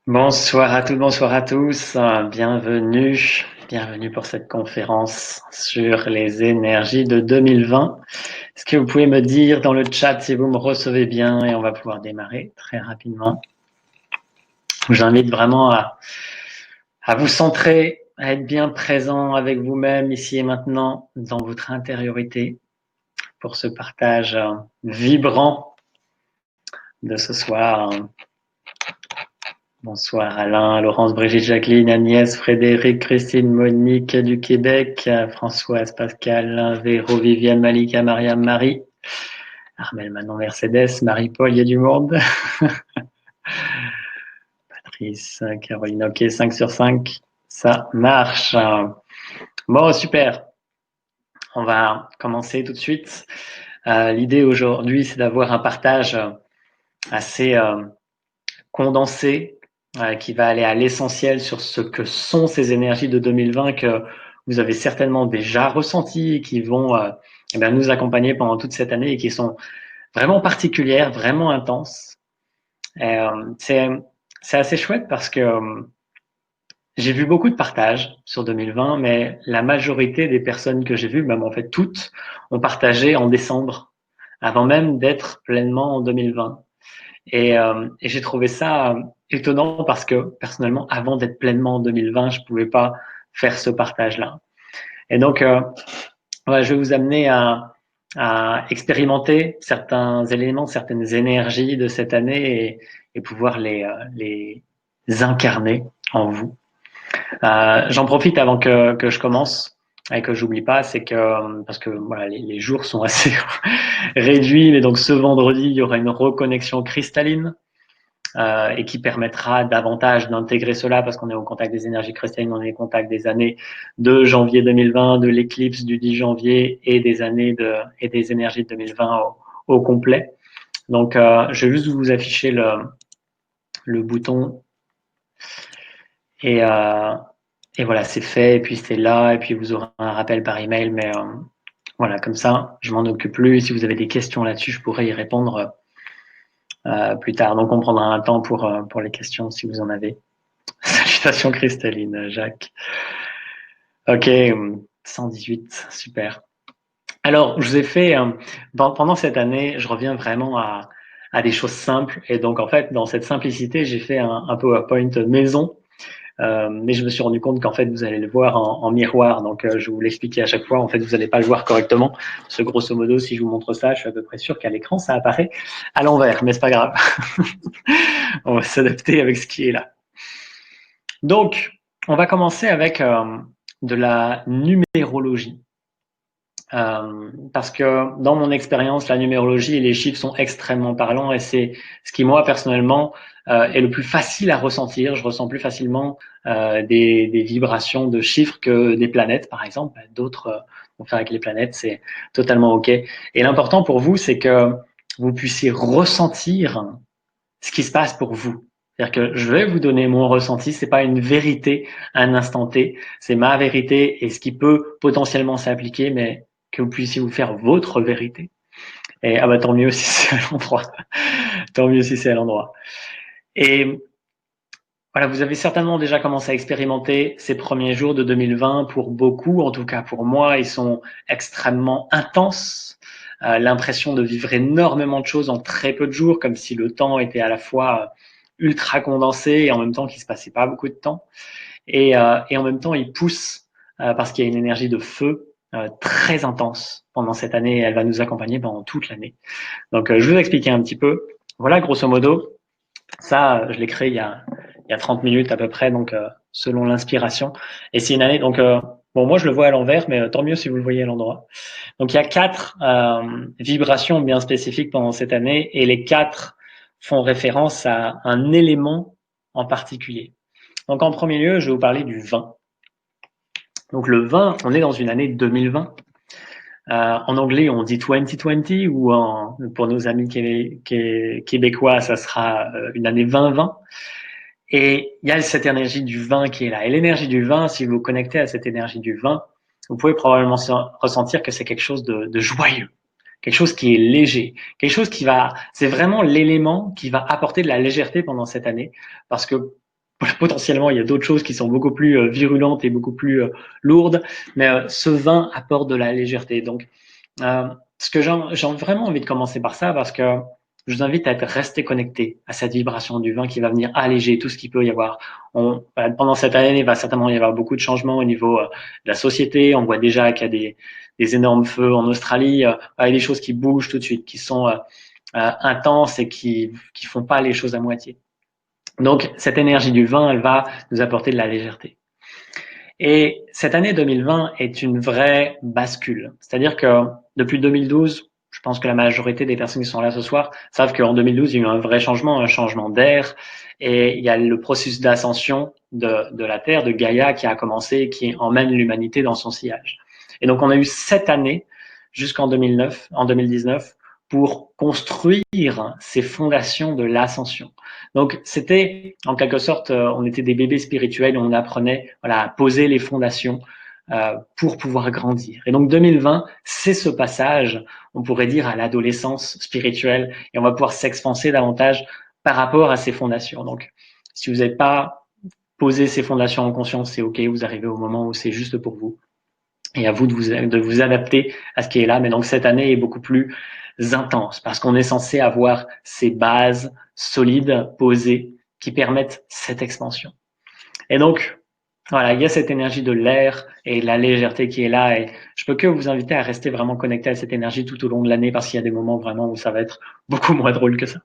Bonsoir à toutes, bonsoir à tous. Bienvenue pour cette conférence sur les énergies de 2020. Est-ce que vous pouvez me dire dans le chat si vous me recevez bien et on va pouvoir démarrer très rapidement. Je vous invite vraiment à vous centrer, à être bien présent avec vous-même ici et maintenant dans votre intériorité pour ce partage vibrant de ce soir. Bonsoir Alain, Laurence, Brigitte, Jacqueline, Agnès, Frédéric, Christine, Monique du Québec, Françoise, Pascal, Véro, Viviane, Malika, Mariam, Marie, Armel, Manon, Mercedes, Marie-Paul, il y a du monde. Patrice, Caroline, ok, 5 sur 5, ça marche. Bon, super. On va commencer tout de suite. L'idée aujourd'hui, c'est d'avoir un partage assez condensé qui va aller à l'essentiel sur ce que sont ces énergies de 2020 que vous avez certainement déjà ressenties et qui vont nous accompagner pendant toute cette année et qui sont vraiment particulières, vraiment intenses. C'est assez chouette parce que j'ai vu beaucoup de partages sur 2020, mais la majorité des personnes que j'ai vues, même en fait toutes, ont partagé en décembre, avant même d'être pleinement en 2020. Et j'ai trouvé ça étonnant parce que personnellement, avant d'être pleinement en 2020, je pouvais pas faire ce partage-là. Et donc, voilà, je vais vous amener à expérimenter certains éléments, certaines énergies de cette année et pouvoir les incarner en vous. J'en profite avant que je commence et que j'oublie pas, c'est que parce que voilà, les jours sont assez réduits, mais donc ce vendredi, il y aura une reconnexion cristalline et qui permettra davantage d'intégrer cela parce qu'on est au contact des énergies cristallines, on est au contact des années de janvier 2020, de l'éclipse du 10 janvier et des années et des énergies de 2020 au complet. Donc, je vais juste vous afficher le bouton et, et voilà, c'est fait et puis c'est là et puis vous aurez un rappel par email, mais voilà, comme ça, je m'en occupe plus. Si vous avez des questions là-dessus, je pourrais y répondre plus tard. Donc, on prendra un temps pour les questions si vous en avez. Salutations cristalline, Jacques. Ok, 118, super. Alors, je vous ai fait, pendant cette année, je reviens vraiment à des choses simples. Et donc, en fait, dans cette simplicité, j'ai fait un PowerPoint maison. Mais je me suis rendu compte qu'en fait, vous allez le voir en miroir. Donc, je vais vous l'expliquer à chaque fois. En fait, vous n'allez pas le voir correctement. Parce que grosso modo, si je vous montre ça, je suis à peu près sûr qu'à l'écran, ça apparaît à l'envers. Mais c'est pas grave. On va s'adapter avec ce qui est là. Donc, on va commencer avec de la numérologie. Parce que dans mon expérience, la numérologie et les chiffres sont extrêmement parlants et c'est ce qui, moi, personnellement, est le plus facile à ressentir. Je ressens plus facilement des vibrations de chiffres que des planètes, par exemple. D'autres vont faire avec les planètes, c'est totalement OK. Et l'important pour vous, c'est que vous puissiez ressentir ce qui se passe pour vous. C'est-à-dire que je vais vous donner mon ressenti, c'est pas une vérité à un instant T, c'est ma vérité et ce qui peut potentiellement s'appliquer, mais que vous puissiez vous faire votre vérité. Et ah bah tant mieux si c'est à l'endroit. Tant mieux si c'est à l'endroit. Et voilà, vous avez certainement déjà commencé à expérimenter ces premiers jours de 2020. Pour beaucoup, en tout cas pour moi, ils sont extrêmement intenses. L'impression de vivre énormément de choses en très peu de jours, comme si le temps était à la fois ultra condensé et en même temps qu'il se passait pas beaucoup de temps. Et en même temps, il pousse parce qu'il y a une énergie de feu très intense pendant cette année et elle va nous accompagner pendant toute l'année. Donc, je vais vous expliquer un petit peu. Voilà, grosso modo, ça, je l'ai créé il y a 30 minutes à peu près, donc selon l'inspiration. Et c'est une année, donc bon, moi je le vois à l'envers, mais tant mieux si vous le voyez à l'endroit. Donc il y a 4 vibrations bien spécifiques pendant cette année, et les 4 font référence à un élément en particulier. Donc en premier lieu, je vais vous parler du vin. Donc le vin, on est dans une année 2020. En anglais, on dit 2020 ou pour nos amis québécois, ça sera une année 2020. Et il y a cette énergie du vin qui est là. Et l'énergie du vin, si vous vous connectez à cette énergie du vin, vous pouvez probablement ressentir que c'est quelque chose de joyeux, quelque chose qui est léger, quelque chose qui va, c'est vraiment l'élément qui va apporter de la légèreté pendant cette année, parce que potentiellement, il y a d'autres choses qui sont beaucoup plus virulentes et beaucoup plus lourdes, mais ce vin apporte de la légèreté. Donc, ce que j'ai vraiment envie de commencer par ça, parce que je vous invite à être resté connecté à cette vibration du vin qui va venir alléger tout ce qu'il peut y avoir. Pendant cette année, il va certainement y avoir beaucoup de changements au niveau de la société. On voit déjà qu'il y a des énormes feux en Australie, avec des choses qui bougent tout de suite, qui sont intenses et qui font pas les choses à moitié. Donc, cette énergie du vin, elle va nous apporter de la légèreté. Et cette année 2020 est une vraie bascule. C'est-à-dire que depuis 2012, je pense que la majorité des personnes qui sont là ce soir savent qu'en 2012, il y a eu un vrai changement, un changement d'air. Et il y a le processus d'ascension de la Terre, de Gaïa, qui a commencé, qui emmène l'humanité dans son sillage. Et donc, on a eu 7 années jusqu'en 2019, pour construire ces fondations de l'ascension. Donc, c'était en quelque sorte, on était des bébés spirituels, on apprenait voilà, à poser les fondations pour pouvoir grandir. Et donc, 2020, c'est ce passage, on pourrait dire, à l'adolescence spirituelle, et on va pouvoir s'expanser davantage par rapport à ces fondations. Donc, si vous n'êtes pas posé ces fondations en conscience, c'est OK, vous arrivez au moment où c'est juste pour vous. Et à vous de vous adapter à ce qui est là. Mais donc, cette année est beaucoup plus intense parce qu'on est censé avoir ces bases solides, posées, qui permettent cette expansion. Et donc, voilà, il y a cette énergie de l'air et de la légèreté qui est là. Et je peux que vous inviter à rester vraiment connecté à cette énergie tout au long de l'année parce qu'il y a des moments vraiment où ça va être beaucoup moins drôle que ça.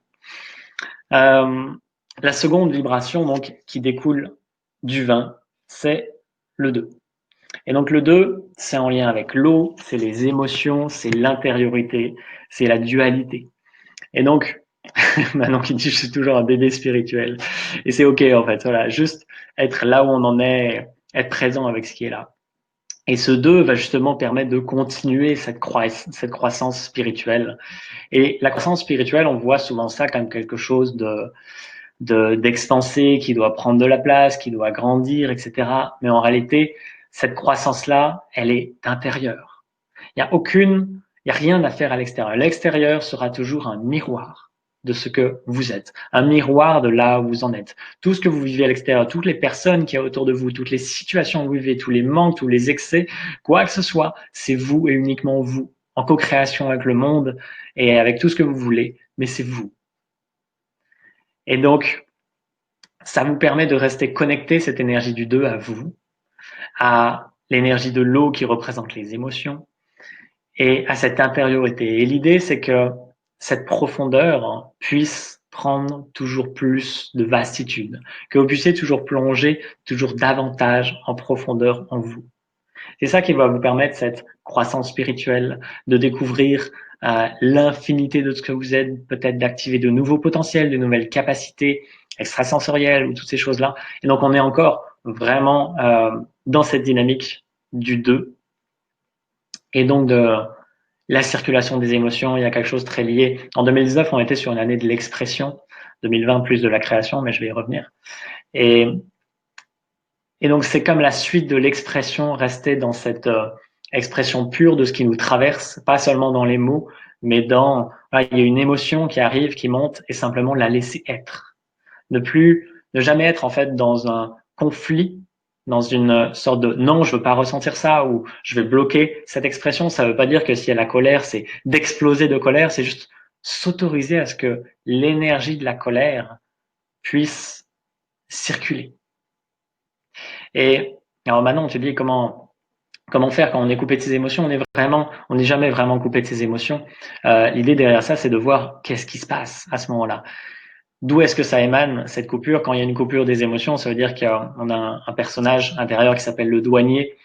La seconde vibration, donc, qui découle du vin, c'est le 2. Et donc le 2, c'est en lien avec l'eau, c'est les émotions, c'est l'intériorité, c'est la dualité. Et donc, Manon qui dit je suis toujours un bébé spirituel. Et c'est OK en fait, voilà, juste être là où on en est, être présent avec ce qui est là. Et ce 2 va justement permettre de continuer cette croissance spirituelle. Et la croissance spirituelle, on voit souvent ça comme quelque chose d'expansé, qui doit prendre de la place, qui doit grandir, etc. Mais en réalité, cette croissance-là, elle est intérieure. Il y a rien à faire à l'extérieur. L'extérieur sera toujours un miroir de ce que vous êtes, un miroir de là où vous en êtes. Tout ce que vous vivez à l'extérieur, toutes les personnes qui y a autour de vous, toutes les situations que vous vivez, tous les manques, tous les excès, quoi que ce soit, c'est vous et uniquement vous, en co-création avec le monde et avec tout ce que vous voulez, mais c'est vous. Et donc, ça vous permet de rester connecté, cette énergie du 2, à vous, à l'énergie de l'eau qui représente les émotions et à cette intériorité. Et l'idée, c'est que cette profondeur puisse prendre toujours plus de vastitude, que vous puissiez toujours plonger toujours davantage en profondeur en vous. C'est ça qui va vous permettre cette croissance spirituelle, de découvrir l'infinité de ce que vous êtes, peut-être d'activer de nouveaux potentiels, de nouvelles capacités extrasensorielles ou toutes ces choses-là. Et donc, on est encore vraiment dans cette dynamique du 2 et donc de la circulation des émotions. Il y a quelque chose de très lié. En 2019, on était sur une année de l'expression, 2020 plus de la création, mais je vais y revenir. Et Et donc, c'est comme la suite de l'expression, rester dans cette expression pure de ce qui nous traverse, pas seulement dans les mots, mais il y a une émotion qui arrive, qui monte, et simplement la laisser être. Ne jamais être en fait dans un conflit, dans une sorte de non, je veux pas ressentir ça, ou je vais bloquer cette expression. Ça veut pas dire que s'il y a la colère, c'est d'exploser de colère, c'est juste s'autoriser à ce que l'énergie de la colère puisse circuler. Et alors maintenant, on te dit comment faire quand on est coupé de ses émotions. On n'est jamais vraiment coupé de ses émotions. L'idée derrière ça, c'est de voir qu'est-ce qui se passe à ce moment-là. D'où est-ce que ça émane, cette coupure? Quand il y a une coupure des émotions, ça veut dire qu'on a un personnage intérieur qui s'appelle le douanier,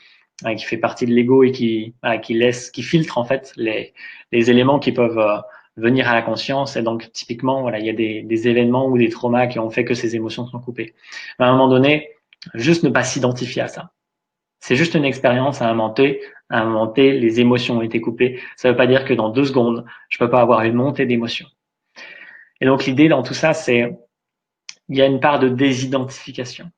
qui fait partie de l'ego et qui filtre en fait les éléments qui peuvent venir à la conscience. Et donc, typiquement, voilà, il y a des événements ou des traumas qui ont fait que ces émotions sont coupées. Mais à un moment donné, juste ne pas s'identifier à ça. C'est juste une expérience à un moment T. À un moment T, les émotions ont été coupées. Ça ne veut pas dire que dans 2 secondes, je peux pas avoir une montée d'émotions. Et donc, l'idée dans tout ça, c'est il y a une part de désidentification.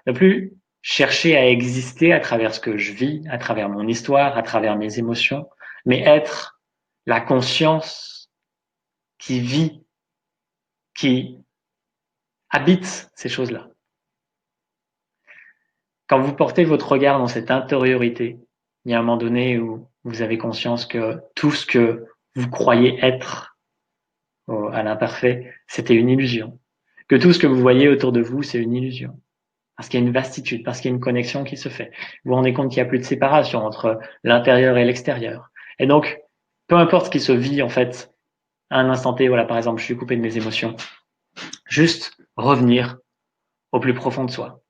Ne plus chercher à exister à travers ce que je vis, à travers mon histoire, à travers mes émotions, mais être la conscience qui vit, qui habite ces choses-là. Quand vous portez votre regard dans cette intériorité, il y a un moment donné où vous avez conscience que tout ce que vous croyez être à l'imparfait, c'était une illusion. Que tout ce que vous voyez autour de vous, c'est une illusion. Parce qu'il y a une vastitude, parce qu'il y a une connexion qui se fait. Vous vous rendez compte qu'il n'y a plus de séparation entre l'intérieur et l'extérieur. Et donc, peu importe ce qui se vit, en fait, à un instant T, voilà, par exemple, je suis coupé de mes émotions. Juste revenir au plus profond de soi.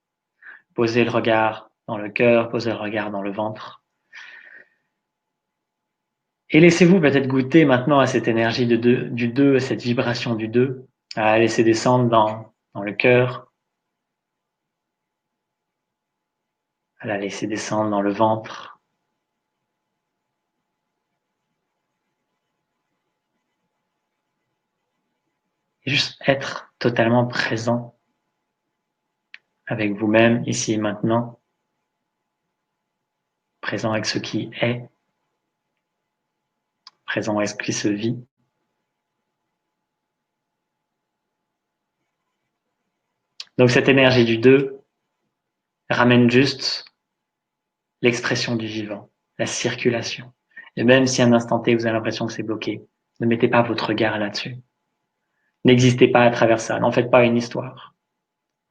Poser le regard dans le cœur, poser le regard dans le ventre. Et laissez-vous peut-être goûter maintenant à cette énergie du 2, cette vibration du 2, à laisser descendre dans le cœur, à la laisser descendre dans le ventre. Et juste être totalement présent avec vous-même, ici et maintenant, présent avec ce qui est, présent avec ce qui se vit. Donc cette énergie du 2 ramène juste l'expression du vivant, la circulation. Et même si à un instant T, vous avez l'impression que c'est bloqué, ne mettez pas votre regard là-dessus. N'existez pas à travers ça, n'en faites pas une histoire,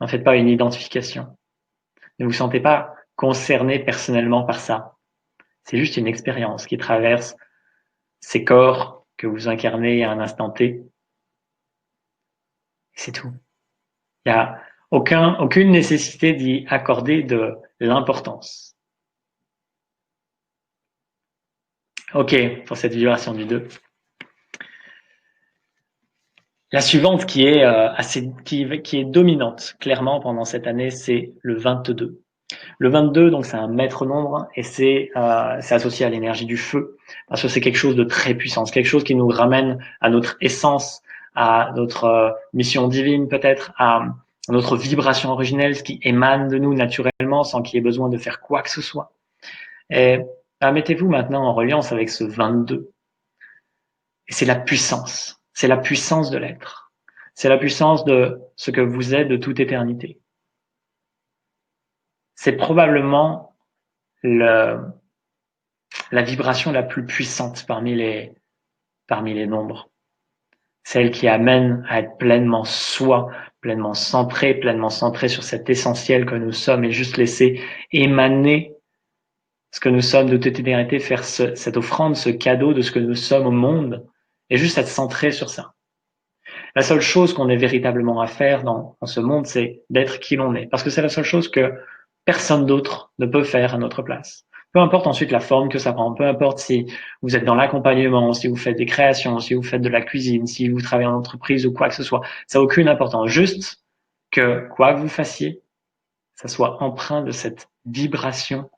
n'en faites pas une identification. Ne vous sentez pas concerné personnellement par ça. C'est juste une expérience qui traverse ces corps que vous incarnez à un instant T. C'est tout. Il n'y a aucune nécessité d'y accorder de l'importance. Ok, pour cette vibration du 2. La suivante qui est qui est dominante clairement pendant cette année, c'est le 22. Le 22, donc c'est un maître nombre et c'est associé à l'énergie du feu parce que c'est quelque chose de très puissant, c'est quelque chose qui nous ramène à notre essence, à notre mission divine peut-être, à notre vibration originelle, ce qui émane de nous naturellement sans qu'il y ait besoin de faire quoi que ce soit. Et mettez-vous maintenant en reliance avec ce 22. Et c'est la puissance de l'être. C'est la puissance de ce que vous êtes de toute éternité. C'est probablement la vibration la plus puissante parmi les nombres. Celle qui amène à être pleinement soi, pleinement centré sur cet essentiel que nous sommes et juste laisser émaner ce que nous sommes de toute éternité, faire cette offrande, ce cadeau de ce que nous sommes au monde et juste être centré sur ça. La seule chose qu'on ait véritablement à faire dans ce monde, c'est d'être qui l'on est. Parce que c'est la seule chose que personne d'autre ne peut faire à notre place. Peu importe ensuite la forme que ça prend, peu importe si vous êtes dans l'accompagnement, si vous faites des créations, si vous faites de la cuisine, si vous travaillez en entreprise ou quoi que ce soit, ça n'a aucune importance. Juste que quoi que vous fassiez, ça soit empreint de cette vibration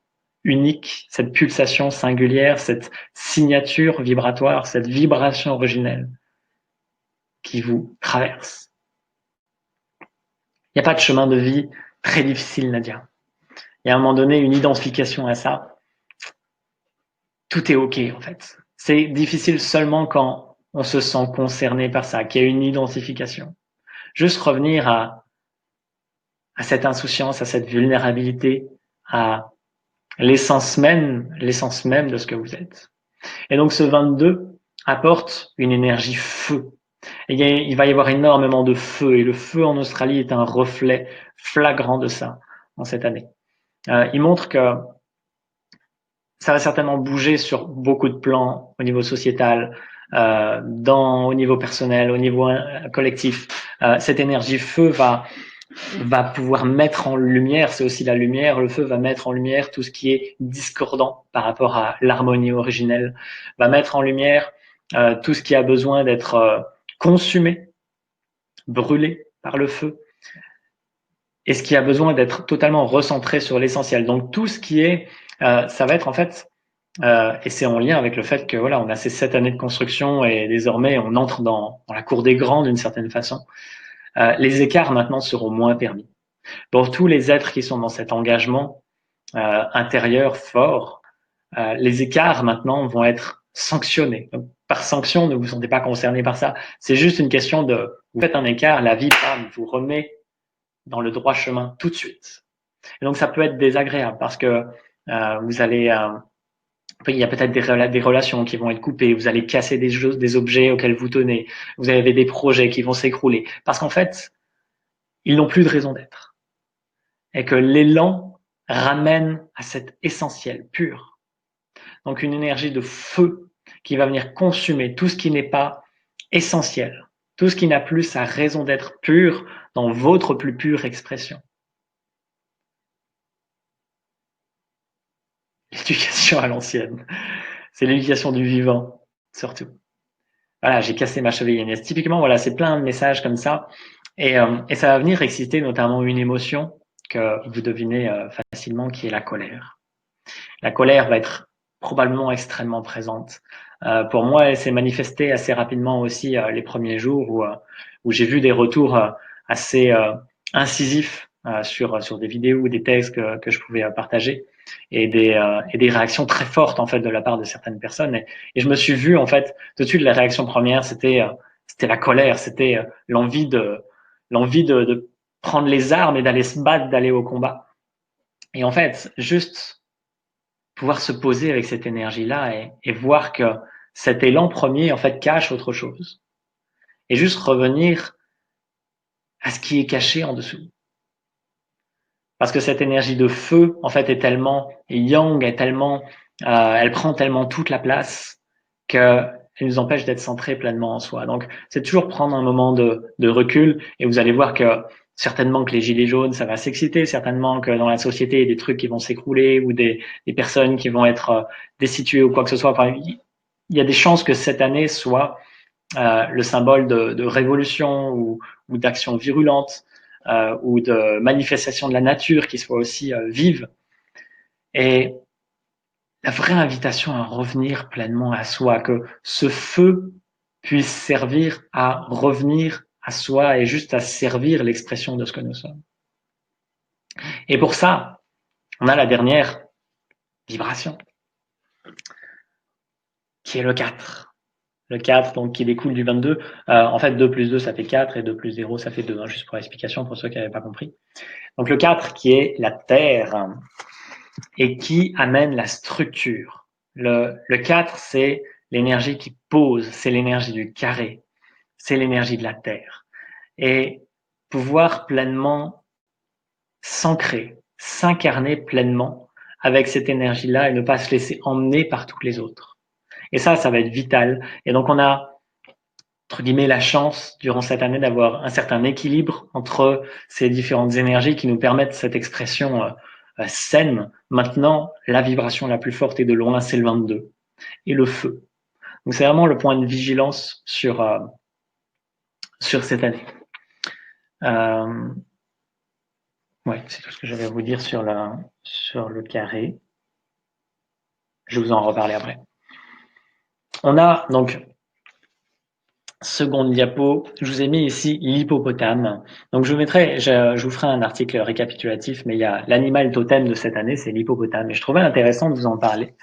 unique, cette pulsation singulière, cette signature vibratoire, cette vibration originelle qui vous traverse. Il n'y a pas de chemin de vie très difficile, Nadia. Il y a à un moment donné une identification à ça. Tout est OK, en fait. C'est difficile seulement quand on se sent concerné par ça, qu'il y a une identification. Juste revenir à cette insouciance, à cette vulnérabilité, à l'essence même de ce que vous êtes. Et donc ce 22 apporte une énergie feu. Et il va y avoir énormément de feu, et le feu en Australie est un reflet flagrant de ça en cette année. Il montre que ça va certainement bouger sur beaucoup de plans au niveau sociétal, au niveau personnel, au niveau collectif. Cette énergie feu va pouvoir mettre en lumière, c'est aussi la lumière, le feu va mettre en lumière tout ce qui est discordant par rapport à l'harmonie originelle, va mettre en lumière tout ce qui a besoin d'être consumé, brûlé par le feu, et ce qui a besoin d'être totalement recentré sur l'essentiel. Donc tout ce qui est, ça va être en fait, et c'est en lien avec le fait que voilà, on a ces 7 années de construction et désormais on entre dans la cour des grands d'une certaine façon. Les écarts maintenant seront moins permis. Pour tous les êtres qui sont dans cet engagement intérieur fort, les écarts maintenant vont être sanctionnés. Donc, par sanction, ne vous sentez pas concerné par ça. C'est juste une question de, vous faites un écart, la vie, bam, vous remet dans le droit chemin tout de suite. Et donc, ça peut être désagréable parce que vous allez, il y a peut-être des relations qui vont être coupées, vous allez casser des objets auxquels vous tenez, vous avez des projets qui vont s'écrouler parce qu'en fait, ils n'ont plus de raison d'être. Et que l'élan ramène à cet essentiel pur. Donc, une énergie de feu qui va venir consumer tout ce qui n'est pas essentiel, tout ce qui n'a plus sa raison d'être pure dans votre plus pure expression. L'éducation à l'ancienne, c'est l'éducation du vivant, surtout. Voilà, j'ai cassé ma cheville aînée. Typiquement, voilà, c'est plein de messages comme ça. Et ça va venir exciter notamment une émotion que vous devinez facilement, qui est la colère. La colère va être probablement extrêmement présente. Pour moi, elle s'est manifestée assez rapidement aussi les premiers jours où j'ai vu des retours assez incisifs sur des vidéos ou des textes que je pouvais partager et des réactions très fortes en fait de la part de certaines personnes. Et je me suis vu en fait tout de suite la réaction première, c'était la colère, c'était l'envie de prendre les armes et d'aller se battre, d'aller au combat. Et en fait, juste pouvoir se poser avec cette énergie-là et voir que cet élan premier, en fait, cache autre chose. Et juste revenir à ce qui est caché en dessous. Parce que cette énergie de feu, en fait, est tellement yang, elle prend tellement toute la place qu'elle nous empêche d'être centrés pleinement en soi. Donc, c'est toujours prendre un moment de recul et vous allez voir que certainement que les gilets jaunes, ça va s'exciter, certainement que dans la société, il y a des trucs qui vont s'écrouler ou des personnes qui vont être destituées ou quoi que ce soit. Enfin, il y a des chances que cette année soit le symbole de révolution ou d'action virulente ou de manifestation de la nature qui soit aussi vive. Et la vraie invitation à revenir pleinement à soi, que ce feu puisse servir à revenir à soi et juste à servir l'expression de ce que nous sommes. Et pour ça, on a la dernière vibration, qui est le 4. Le 4, donc, qui découle du 22. En fait, 2 plus 2, ça fait 4, et 2 plus 0, ça fait 2, hein, juste pour l'explication, pour ceux qui n'avaient pas compris. Donc, le 4, qui est la terre, et qui amène la structure. Le 4, c'est l'énergie qui pose, c'est l'énergie du carré, c'est l'énergie de la terre. Et pouvoir pleinement s'ancrer, s'incarner pleinement avec cette énergie-là et ne pas se laisser emmener par toutes les autres. Et ça va être vital. Et donc, on a, entre guillemets, la chance, durant cette année, d'avoir un certain équilibre entre ces différentes énergies qui nous permettent cette expression saine. Maintenant, la vibration la plus forte et de loin, c'est le 22. Et le feu. Donc, c'est vraiment le point de vigilance sur cette année. Ouais, c'est tout ce que j'avais à vous dire sur le carré. Je vais vous en reparler après. On a donc, seconde diapo, je vous ai mis ici l'hippopotame. Donc je vous ferai un article récapitulatif, mais il y a l'animal totem de cette année, c'est l'hippopotame. Et je trouvais intéressant de vous en parler.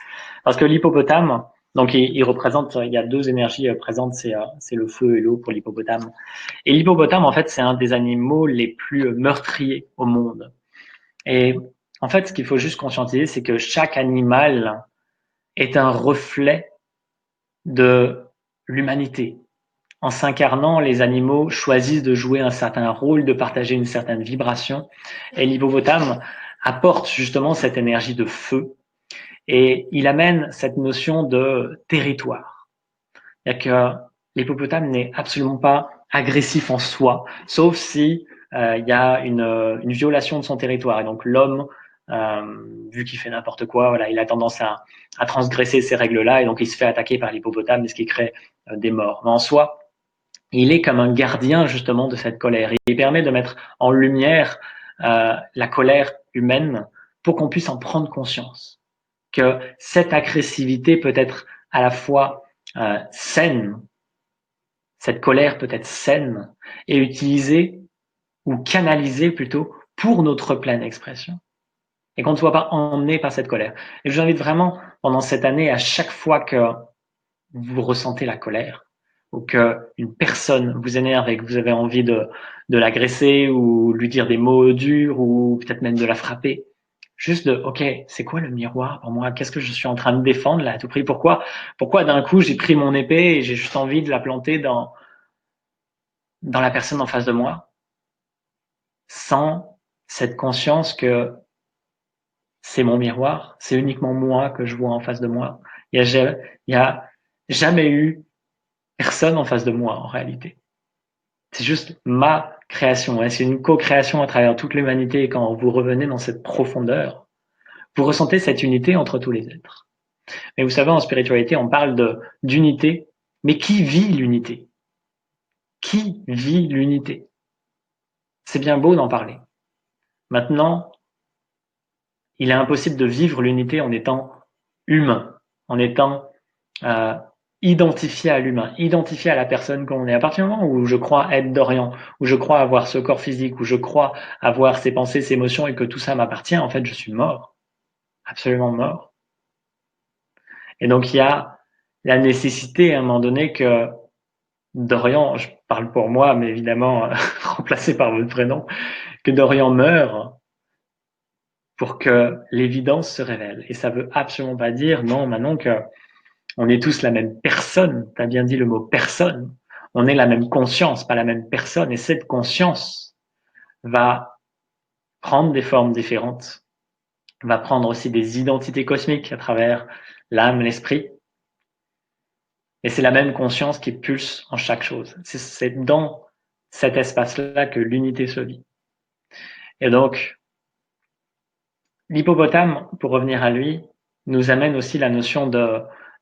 Parce que l'hippopotame, donc il représente, il y a deux énergies présentes, c'est le feu et l'eau pour l'hippopotame. Et l'hippopotame, en fait, c'est un des animaux les plus meurtriers au monde. Et en fait, ce qu'il faut juste conscientiser, c'est que chaque animal est un reflet de l'humanité. En s'incarnant, les animaux choisissent de jouer un certain rôle, de partager une certaine vibration. Et l'hippopotame apporte justement cette énergie de feu et il amène cette notion de territoire. C'est-à-dire que l'hippopotame n'est absolument pas agressif en soi, sauf si il y a une violation de son territoire. Et donc l'homme, vu qu'il fait n'importe quoi, voilà, il a tendance à transgresser ces règles-là et donc il se fait attaquer par l'hippopotame, ce qui crée des morts. Mais en soi, il est comme un gardien justement de cette colère. Il permet de mettre en lumière la colère humaine pour qu'on puisse en prendre conscience. Que cette agressivité peut être à la fois saine, cette colère peut être saine et utilisée ou canalisée plutôt pour notre pleine expression. Et qu'on ne soit pas emmené par cette colère. Et je vous invite vraiment pendant cette année, à chaque fois que vous ressentez la colère, ou qu'une personne vous énerve et que vous avez envie de l'agresser ou lui dire des mots durs ou peut-être même de la frapper, juste ok, c'est quoi le miroir pour moi? Qu'est-ce que je suis en train de défendre là à tout prix? Pourquoi d'un coup j'ai pris mon épée et j'ai juste envie de la planter dans la personne en face de moi, sans cette conscience que c'est mon miroir, c'est uniquement moi que je vois en face de moi. Il y a jamais eu personne en face de moi en réalité. C'est juste ma création. Hein. C'est une co-création à travers toute l'humanité. Et quand vous revenez dans cette profondeur, vous ressentez cette unité entre tous les êtres. Mais vous savez, en spiritualité, on parle d'unité. Mais qui vit l'unité? Qui vit l'unité? C'est bien beau d'en parler. Maintenant, il est impossible de vivre l'unité en étant humain, en étant identifié à l'humain, identifié à la personne qu'on est. À partir du moment où je crois être Dorian, où je crois avoir ce corps physique, où je crois avoir ces pensées, ces émotions et que tout ça m'appartient, en fait, je suis mort, absolument mort. Et donc, il y a la nécessité à un moment donné que Dorian, je parle pour moi, mais évidemment remplacé par votre prénom, que Dorian meure pour que l'évidence se révèle. Et ça veut absolument pas dire, non, Manon, que on est tous la même personne. Tu as bien dit le mot personne. On est la même conscience, pas la même personne. Et cette conscience va prendre des formes différentes, va prendre aussi des identités cosmiques à travers l'âme, l'esprit. Et c'est la même conscience qui pulse en chaque chose. C'est dans cet espace-là que l'unité se vit. Et donc, l'hippopotame, pour revenir à lui, nous amène aussi la notion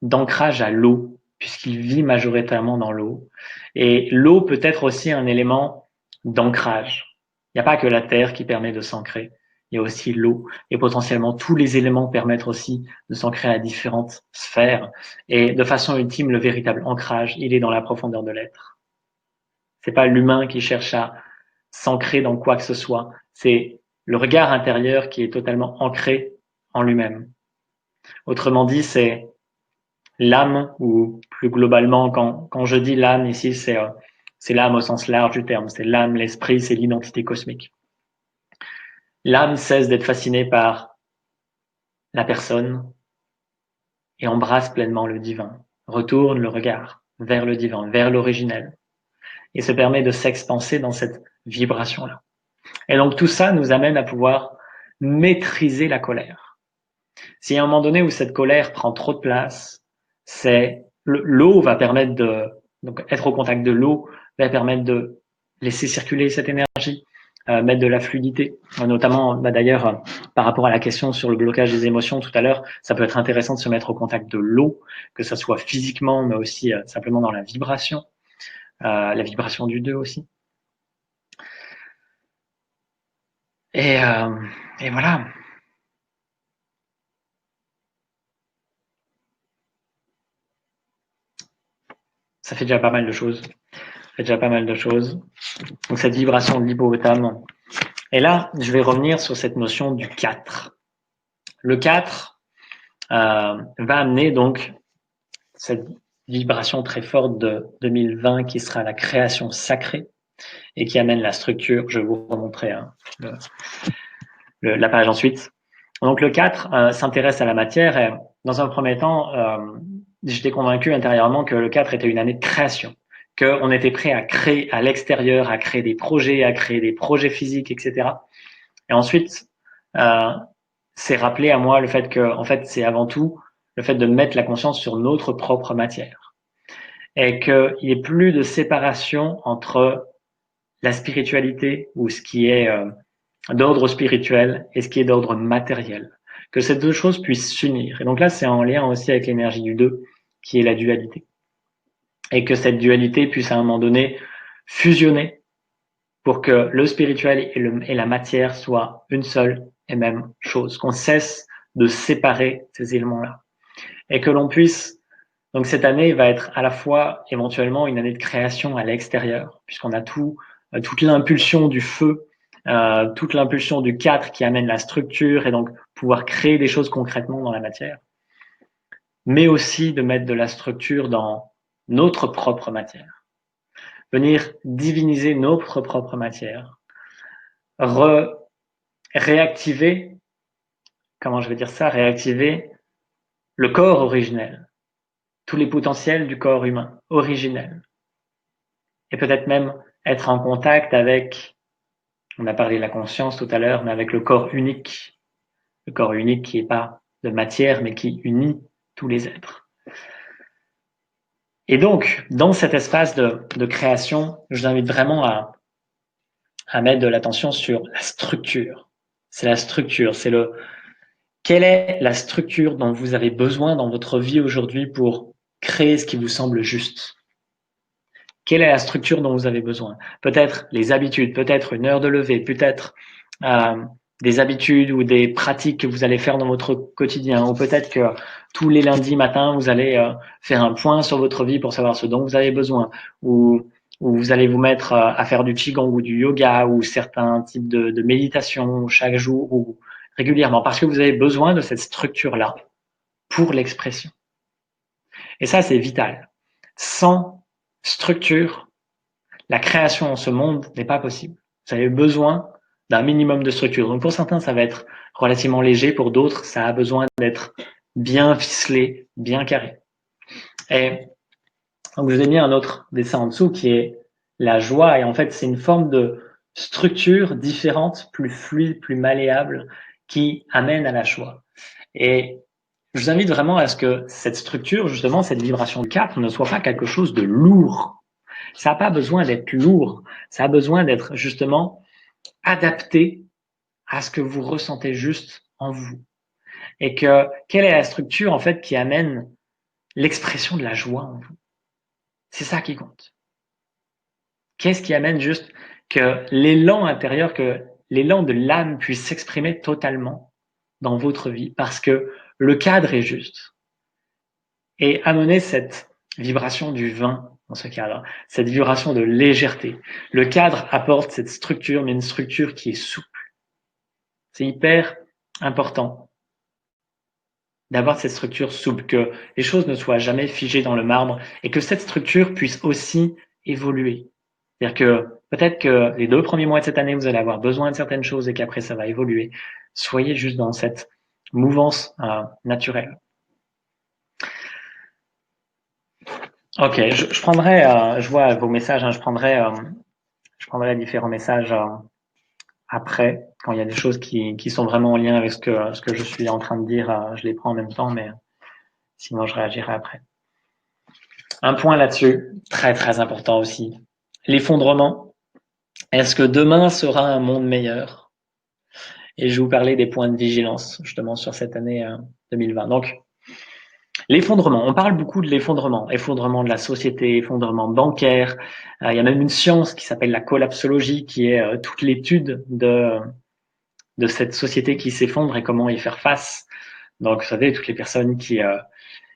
d'ancrage à l'eau, puisqu'il vit majoritairement dans l'eau. Et l'eau peut être aussi un élément d'ancrage. Il n'y a pas que la terre qui permet de s'ancrer, il y a aussi l'eau. Et potentiellement, tous les éléments permettent aussi de s'ancrer à différentes sphères. Et de façon ultime, le véritable ancrage, il est dans la profondeur de l'être. C'est pas l'humain qui cherche à s'ancrer dans quoi que ce soit. C'est le regard intérieur qui est totalement ancré en lui-même. Autrement dit, c'est l'âme, ou plus globalement, quand je dis l'âme ici, c'est l'âme au sens large du terme. C'est l'âme, l'esprit, c'est l'identité cosmique. L'âme cesse d'être fascinée par la personne et embrasse pleinement le divin. Retourne le regard vers le divin, vers l'originel, et se permet de s'expanser dans cette vibration-là. Et donc tout ça nous amène à pouvoir maîtriser la colère. S'il y a un moment donné où cette colère prend trop de place, c'est l'eau va permettre donc être au contact de l'eau va permettre de laisser circuler cette énergie, mettre de la fluidité, notamment d'ailleurs par rapport à la question sur le blocage des émotions tout à l'heure, ça peut être intéressant de se mettre au contact de l'eau, que ça soit physiquement mais aussi simplement dans la vibration du 2 aussi. Et voilà. Ça fait déjà pas mal de choses. Donc cette vibration de l'hippopotame. Et là, je vais revenir sur cette notion du 4. Le 4 va amener donc cette vibration très forte de 2020 qui sera la création sacrée et qui amène la structure. Je vais vous remontrer la page ensuite. Donc le 4 s'intéresse à la matière et dans un premier temps, j'étais convaincu intérieurement que le 4 était une année de création, qu'on était prêt à créer à l'extérieur, à créer des projets physiques, etc. Et ensuite, c'est rappelé à moi le fait que, en fait, c'est avant tout le fait de mettre la conscience sur notre propre matière. Et qu'il n'y ait plus de séparation entre la spiritualité ou ce qui est d'ordre spirituel et ce qui est d'ordre matériel. Que ces deux choses puissent s'unir. Et donc là, c'est en lien aussi avec l'énergie du 2, qui est la dualité. Et que cette dualité puisse à un moment donné fusionner pour que le spirituel et la matière soient une seule et même chose. Qu'on cesse de séparer ces éléments-là. Et que l'on puisse, donc cette année va être à la fois éventuellement une année de création à l'extérieur, puisqu'on a toute l'impulsion du feu, toute l'impulsion du 4 qui amène la structure et donc pouvoir créer des choses concrètement dans la matière, mais aussi de mettre de la structure dans notre propre matière, venir diviniser notre propre matière, réactiver, comment je vais dire ça, réactiver le corps originel, tous les potentiels du corps humain originel, et peut-être même être en contact avec, on a parlé de la conscience tout à l'heure, mais avec le corps unique qui n'est pas de matière, mais qui unit tous les êtres. Et donc, dans cet espace de création, je vous invite vraiment à mettre de l'attention sur la structure. C'est la structure, quelle est la structure dont vous avez besoin dans votre vie aujourd'hui pour créer ce qui vous semble juste? Quelle est la structure dont vous avez besoin? Peut-être les habitudes, peut-être une heure de lever, peut-être des habitudes ou des pratiques que vous allez faire dans votre quotidien, ou peut-être que tous les lundis matins, vous allez faire un point sur votre vie pour savoir ce dont vous avez besoin, ou vous allez vous mettre à faire du qigong ou du yoga ou certains types de méditation chaque jour ou régulièrement, parce que vous avez besoin de cette structure-là pour l'expression. Et ça, c'est vital. Sans structure, la création dans ce monde n'est pas possible. Vous avez besoin d'un minimum de structure. Donc pour certains, ça va être relativement léger. Pour d'autres, ça a besoin d'être bien ficelé, bien carré. Et donc je vous ai mis un autre dessin en dessous qui est la joie. Et en fait, c'est une forme de structure différente, plus fluide, plus malléable, qui amène à la joie. Et je vous invite vraiment à ce que cette structure, justement, cette vibration de 4 ne soit pas quelque chose de lourd. Ça n'a pas besoin d'être lourd. Ça a besoin d'être justement adapté à ce que vous ressentez juste en vous. Et quelle est la structure, en fait, qui amène l'expression de la joie en vous? C'est ça qui compte. Qu'est-ce qui amène juste que l'élan intérieur, que l'élan de l'âme puisse s'exprimer totalement dans votre vie parce que le cadre est juste. Et amener cette vibration du vin dans ce cadre, cette vibration de légèreté. Le cadre apporte cette structure, mais une structure qui est souple. C'est hyper important d'avoir cette structure souple, que les choses ne soient jamais figées dans le marbre et que cette structure puisse aussi évoluer. C'est-à-dire que peut-être que les 2 premiers mois de cette année, vous allez avoir besoin de certaines choses et qu'après, ça va évoluer. Soyez juste dans cette mouvance naturelle. Ok, je prendrai, je vois vos messages, hein, je prendrai différents messages après, quand il y a des choses qui sont vraiment en lien avec ce que je suis en train de dire, je les prends en même temps, mais sinon je réagirai après. Un point là-dessus, très très important aussi, l'effondrement. Est-ce que demain sera un monde meilleur? Et je vais vous parler des points de vigilance justement sur cette année 2020. Donc, l'effondrement, on parle beaucoup de l'effondrement, effondrement de la société, effondrement bancaire. Il y a même une science qui s'appelle la collapsologie, qui est toute l'étude de cette société qui s'effondre et comment y faire face. Donc, vous savez, toutes les personnes qui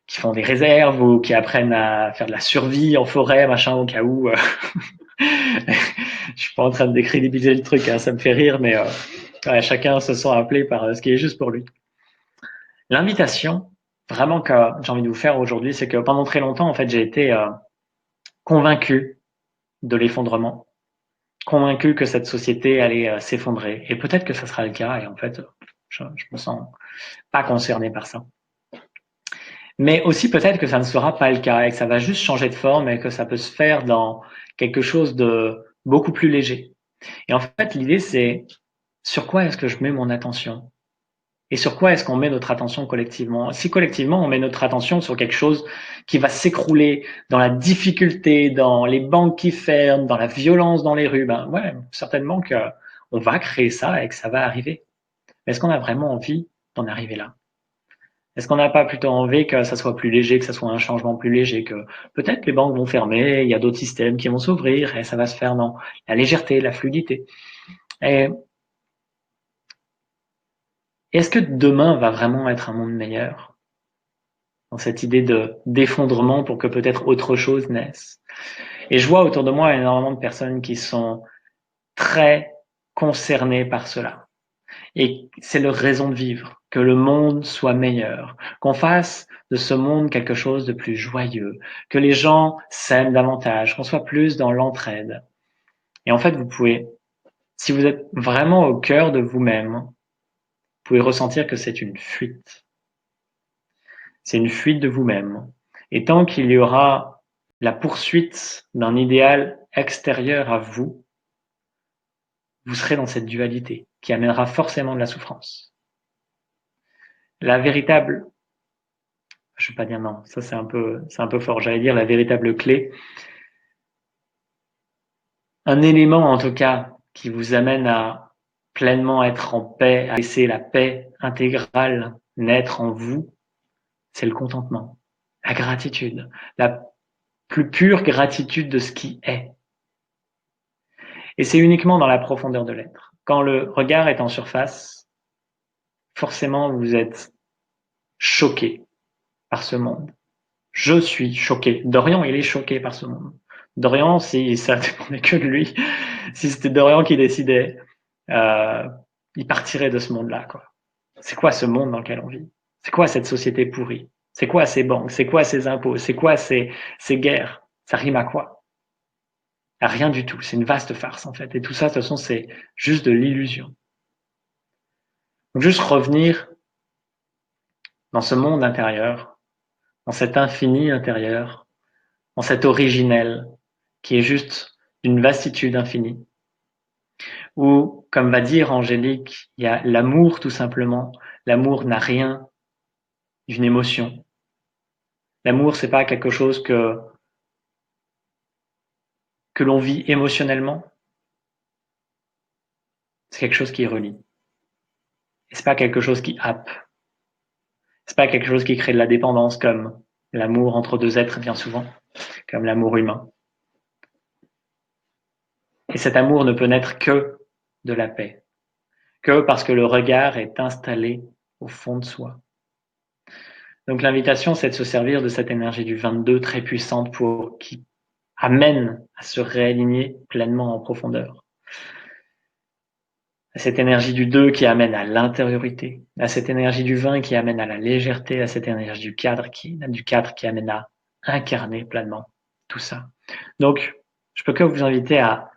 font des réserves ou qui apprennent à faire de la survie en forêt, machin, au cas où. Je suis pas en train de décrédibiliser le truc, hein, ça me fait rire, mais ouais, chacun se sent appelé par ce qui est juste pour lui. L'invitation, vraiment que j'ai envie de vous faire aujourd'hui, c'est que pendant très longtemps, en fait, j'ai été convaincu de l'effondrement, convaincu que cette société allait s'effondrer. Et peut-être que ça sera le cas, et en fait, je me sens pas concerné par ça. Mais aussi peut-être que ça ne sera pas le cas et que ça va juste changer de forme et que ça peut se faire dans quelque chose de beaucoup plus léger. Et en fait, l'idée, c'est sur quoi est-ce que je mets mon attention? Et sur quoi est-ce qu'on met notre attention collectivement? Si collectivement, on met notre attention sur quelque chose qui va s'écrouler dans la difficulté, dans les banques qui ferment, dans la violence dans les rues, ben ouais, certainement qu'on va créer ça et que ça va arriver. Mais est-ce qu'on a vraiment envie d'en arriver là? Est-ce qu'on n'a pas plutôt envie que ça soit plus léger, que ça soit un changement plus léger, que peut-être les banques vont fermer, il y a d'autres systèmes qui vont s'ouvrir et ça va se faire dans la légèreté, la fluidité. Et est-ce que demain va vraiment être un monde meilleur? Dans cette idée d'effondrement pour que peut-être autre chose naisse. Et je vois autour de moi énormément de personnes qui sont très concernées par cela. Et c'est leur raison de vivre, que le monde soit meilleur, qu'on fasse de ce monde quelque chose de plus joyeux, que les gens s'aiment davantage, qu'on soit plus dans l'entraide. Et en fait, vous pouvez, si vous êtes vraiment au cœur de vous-même, vous pouvez ressentir que c'est une fuite. C'est une fuite de vous-même. Et tant qu'il y aura la poursuite d'un idéal extérieur à vous, vous serez dans cette dualité qui amènera forcément de la souffrance. La véritable, je ne vais pas dire non, ça c'est un peu fort, j'allais dire la véritable clé, un élément en tout cas qui vous amène à pleinement être en paix, à laisser la paix intégrale naître en vous, c'est le contentement, la gratitude, la plus pure gratitude de ce qui est. Et c'est uniquement dans la profondeur de l'être. Quand le regard est en surface, forcément vous êtes choqué par ce monde. Je suis choqué. Dorian, il est choqué par ce monde. Dorian, si ça dépendait que de lui, si c'était Dorian qui décidait, euh, il partirait de ce monde-là, quoi. C'est quoi ce monde dans lequel on vit? C'est quoi cette société pourrie? C'est quoi ces banques? C'est quoi ces impôts? C'est quoi ces guerres? Ça rime à quoi? À rien du tout. C'est une vaste farce, en fait. Et tout ça, de toute façon, c'est juste de l'illusion. Donc, juste revenir dans ce monde intérieur, dans cet infini intérieur, dans cet originel qui est juste d'une vastitude infinie. Ou, comme va dire Angélique, il y a l'amour tout simplement. L'amour n'a rien d'une émotion. L'amour, c'est pas quelque chose que l'on vit émotionnellement. C'est quelque chose qui relie. Et c'est pas quelque chose qui happe. C'est pas quelque chose qui crée de la dépendance comme l'amour entre deux êtres bien souvent, comme l'amour humain. Et cet amour ne peut naître que de la paix, que parce que le regard est installé au fond de soi. Donc l'invitation, c'est de se servir de cette énergie du 22 très puissante qui amène à se réaligner pleinement en profondeur. À cette énergie du 2 qui amène à l'intériorité, à cette énergie du 20 qui amène à la légèreté, à cette énergie du 4 qui amène à incarner pleinement tout ça. Donc, je peux que vous inviter à...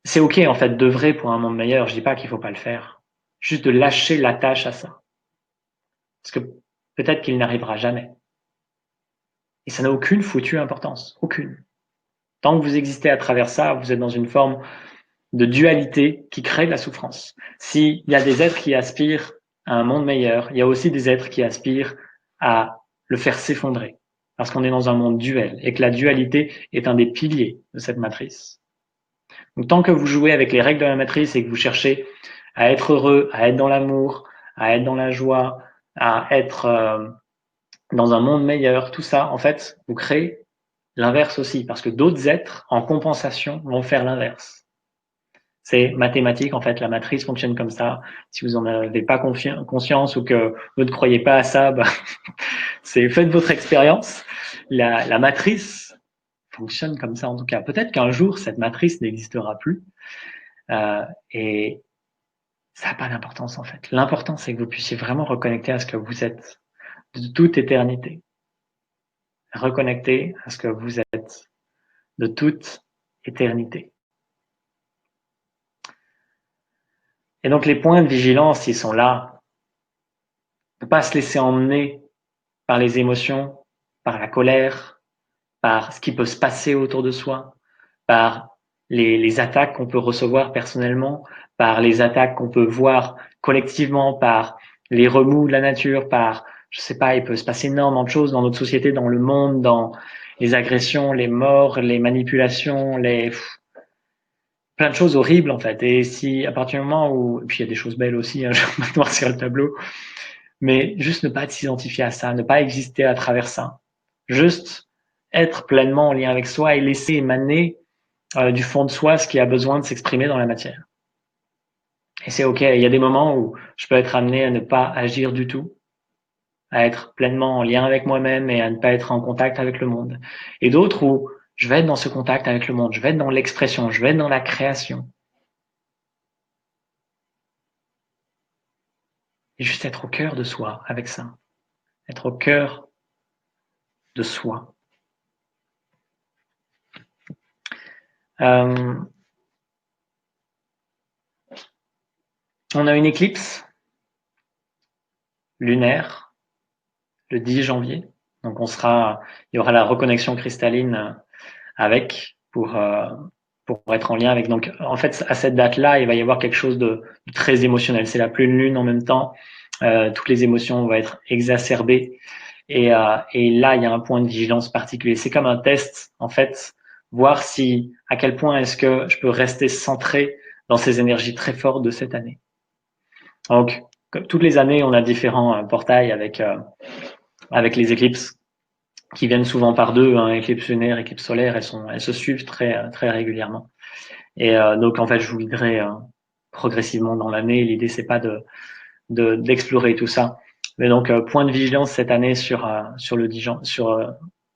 C'est ok en fait d'œuvrer pour un monde meilleur, je dis pas qu'il faut pas le faire, juste de lâcher l'attache à ça. Parce que peut-être qu'il n'arrivera jamais. Et ça n'a aucune foutue importance, aucune. Tant que vous existez à travers ça, vous êtes dans une forme de dualité qui crée de la souffrance. S'il y a des êtres qui aspirent à un monde meilleur, il y a aussi des êtres qui aspirent à le faire s'effondrer, parce qu'on est dans un monde duel et que la dualité est un des piliers de cette matrice. Donc tant que vous jouez avec les règles de la matrice et que vous cherchez à être heureux, à être dans l'amour, à être dans la joie, à être dans un monde meilleur, tout ça, en fait, vous créez l'inverse aussi, parce que d'autres êtres, en compensation, vont faire l'inverse. C'est mathématique, en fait, la matrice fonctionne comme ça. Si vous en avez pas conscience ou que vous ne croyez pas à ça, bah, faites votre expérience. La matrice fonctionne comme ça, en tout cas. Peut-être qu'un jour, cette matrice n'existera plus. Et ça n'a pas d'importance, en fait. L'important, c'est que vous puissiez vraiment reconnecter à ce que vous êtes de toute éternité. Reconnecter à ce que vous êtes de toute éternité. Et donc, les points de vigilance, ils sont là. Ne pas se laisser emmener par les émotions, par la colère, par ce qui peut se passer autour de soi, par les attaques qu'on peut recevoir personnellement, par les attaques qu'on peut voir collectivement, par les remous de la nature, par, je sais pas, il peut se passer énormément de choses dans notre société, dans le monde, dans les agressions, les morts, les manipulations, plein de choses horribles en fait. Et si à partir du moment où, et puis il y a des choses belles aussi, hein, je vais mettre noir sur le tableau, mais juste ne pas s'identifier à ça, ne pas exister à travers ça, juste être pleinement en lien avec soi et laisser émaner du fond de soi ce qui a besoin de s'exprimer dans la matière. Et c'est ok, il y a des moments où je peux être amené à ne pas agir du tout, à être pleinement en lien avec moi-même et à ne pas être en contact avec le monde. Et d'autres où je vais être dans ce contact avec le monde, je vais être dans l'expression, je vais être dans la création. Et juste être au cœur de soi avec ça. Être au cœur de soi. On a une éclipse lunaire le 10 janvier. Donc il y aura la reconnexion cristalline avec pour être en lien avec. Donc en fait, à cette date-là, il va y avoir quelque chose de très émotionnel. C'est la pleine lune en même temps. Toutes les émotions vont être exacerbées. Et là, il y a un point de vigilance particulier. C'est comme un test, en fait, voir à quel point est-ce que je peux rester centré dans ces énergies très fortes de cette année. Donc, comme toutes les années, on a différents portails avec les éclipses qui viennent souvent par deux, hein, éclipse lunaire, éclipse solaire, elles se suivent très régulièrement. Et donc, en fait, je vous guiderai progressivement dans l'année. L'idée, c'est pas d'explorer tout ça. Mais donc, point de vigilance cette année sur le 10 sur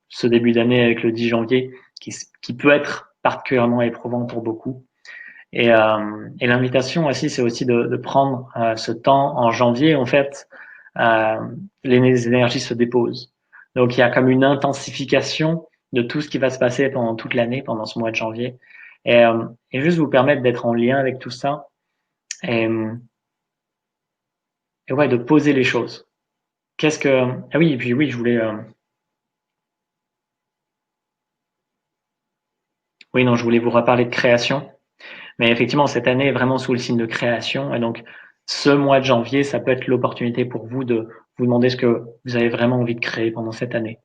ce début d'année avec le 10 janvier, qui peut être particulièrement éprouvant pour beaucoup. Et l'invitation aussi, c'est aussi de prendre ce temps en janvier. En fait, les énergies se déposent. Donc, il y a comme une intensification de tout ce qui va se passer pendant toute l'année, pendant ce mois de janvier. Et juste vous permettre d'être en lien avec tout ça et, et ouais, de poser les choses. Qu'est-ce que... Ah oui, et puis oui, je voulais... Oui, non, je voulais vous reparler de création. Mais effectivement, cette année est vraiment sous le signe de création. Et donc, ce mois de janvier, ça peut être l'opportunité pour vous de vous demander ce que vous avez vraiment envie de créer pendant cette année.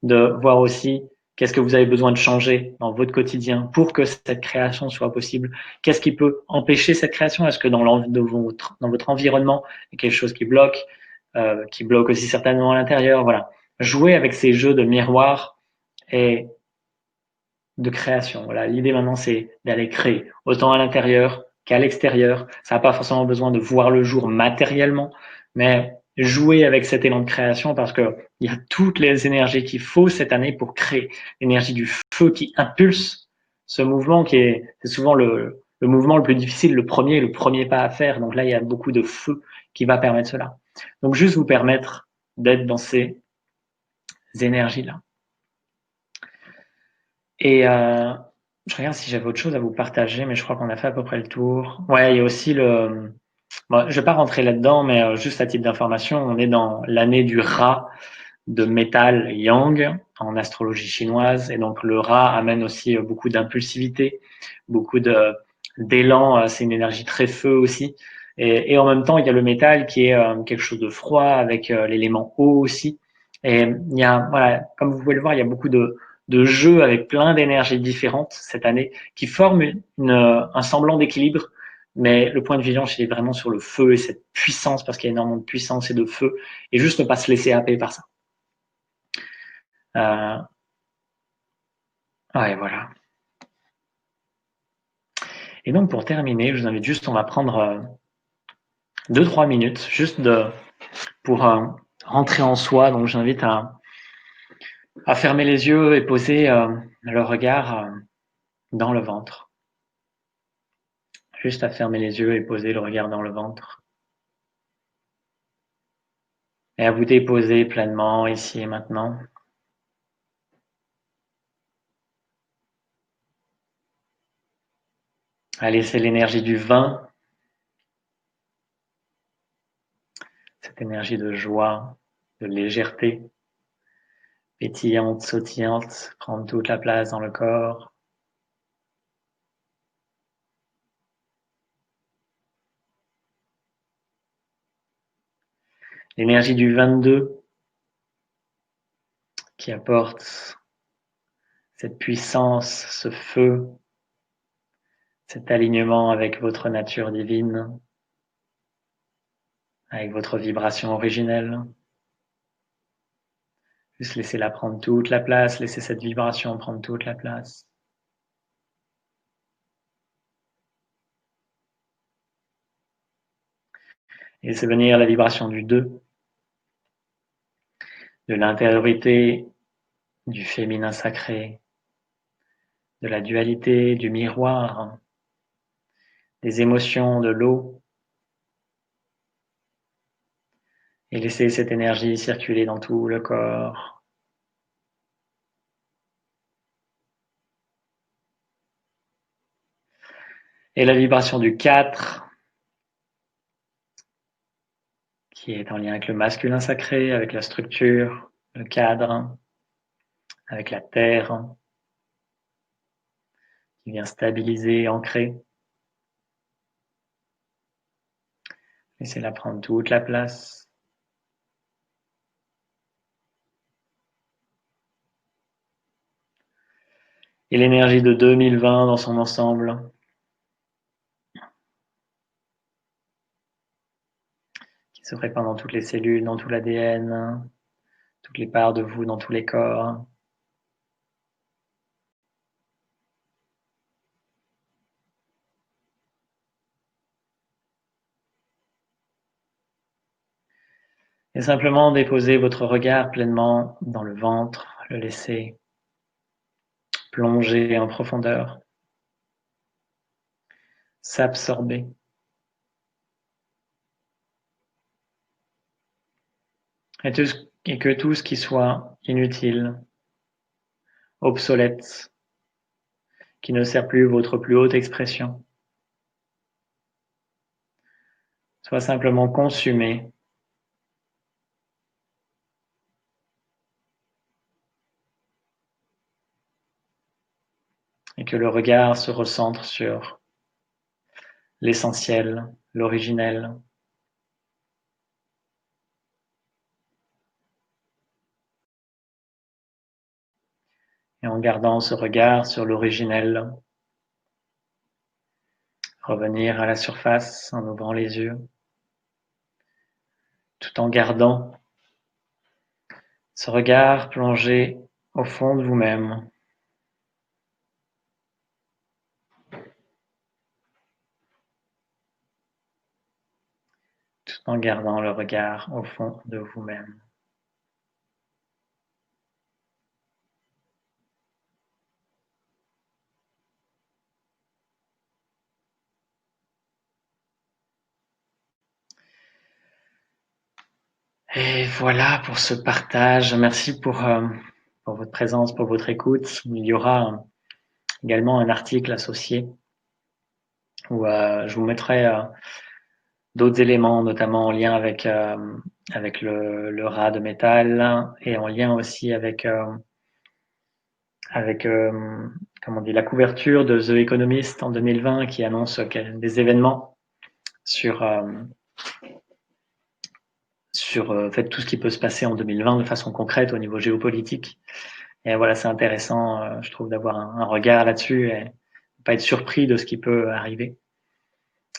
De voir aussi qu'est-ce que vous avez besoin de changer dans votre quotidien pour que cette création soit possible. Qu'est-ce qui peut empêcher cette création? Est-ce que dans votre environnement, il y a quelque chose qui bloque aussi certainement à l'intérieur? Voilà. Jouer avec ces jeux de miroir et de création. Voilà, l'idée maintenant, c'est d'aller créer, autant à l'intérieur qu'à l'extérieur. Ça n'a pas forcément besoin de voir le jour matériellement, mais jouer avec cet élan de création parce que il y a toutes les énergies qu'il faut cette année pour créer. L'énergie du feu qui impulse ce mouvement c'est souvent le mouvement le plus difficile, le premier pas à faire. Donc là, il y a beaucoup de feu qui va permettre cela. Donc juste vous permettre d'être dans ces énergies-là. Et je regarde si j'avais autre chose à vous partager, mais je crois qu'on a fait à peu près le tour. Ouais, il y a aussi bon, je vais pas rentrer là-dedans, mais juste à titre d'information, on est dans l'année du rat de métal yang en astrologie chinoise, et donc le rat amène aussi beaucoup d'impulsivité, beaucoup d'élan. C'est une énergie très feu aussi. Et en même temps, il y a le métal qui est quelque chose de froid avec l'élément eau aussi. Et il y a, voilà, comme vous pouvez le voir, il y a beaucoup de jeux avec plein d'énergies différentes cette année qui forment un semblant d'équilibre. Mais le point de vigilance, il est vraiment sur le feu et cette puissance, parce qu'il y a énormément de puissance et de feu, et juste ne pas se laisser happer par ça. Ouais, voilà. Et donc, pour terminer, je vous invite juste, on va prendre 2-3 minutes, juste pour rentrer en soi. Donc, j'invite à fermer les yeux et poser le regard dans le ventre. Juste à fermer les yeux et poser le regard dans le ventre. Et à vous déposer pleinement ici et maintenant. À laisser l'énergie du vin, cette énergie de joie, de légèreté, pétillante, sautillante, prendre toute la place dans le corps. L'énergie du 22 qui apporte cette puissance, ce feu, cet alignement avec votre nature divine, avec votre vibration originelle. Juste laissez-la prendre toute la place, laissez cette vibration prendre toute la place. Et laissez venir la vibration du 2, de l'intériorité, du féminin sacré, de la dualité, du miroir, des émotions, de l'eau, Et laissez cette énergie circuler dans tout le corps. Et la vibration du 4, qui est en lien avec le masculin sacré, avec la structure, le cadre, avec la terre, qui vient stabiliser, ancrer. Laissez-la prendre toute la place. Et l'énergie de 2020 dans son ensemble, qui se répand dans toutes les cellules, dans tout l'ADN, toutes les parts de vous, dans tous les corps. Et simplement déposer votre regard pleinement dans le ventre, le laisser plonger en profondeur, s'absorber. Et que tout ce qui soit inutile, obsolète, qui ne sert plus votre plus haute expression, soit simplement consumé et que le regard se recentre sur l'essentiel, l'originel. Et en gardant ce regard sur l'originel, revenir à la surface en ouvrant les yeux, tout en gardant ce regard plongé au fond de vous-même. Tout en gardant le regard au fond de vous-même. Et voilà pour ce partage. Merci pour votre présence, pour votre écoute. Il y aura également un article associé où je vous mettrai d'autres éléments, notamment en lien avec le rat de métal et en lien aussi avec comment on dit, la couverture de The Economist en 2020 qui annonce des événements sur en fait, tout ce qui peut se passer en 2020 de façon concrète au niveau géopolitique. Et voilà, c'est intéressant, je trouve, d'avoir un regard là-dessus et ne pas être surpris de ce qui peut arriver.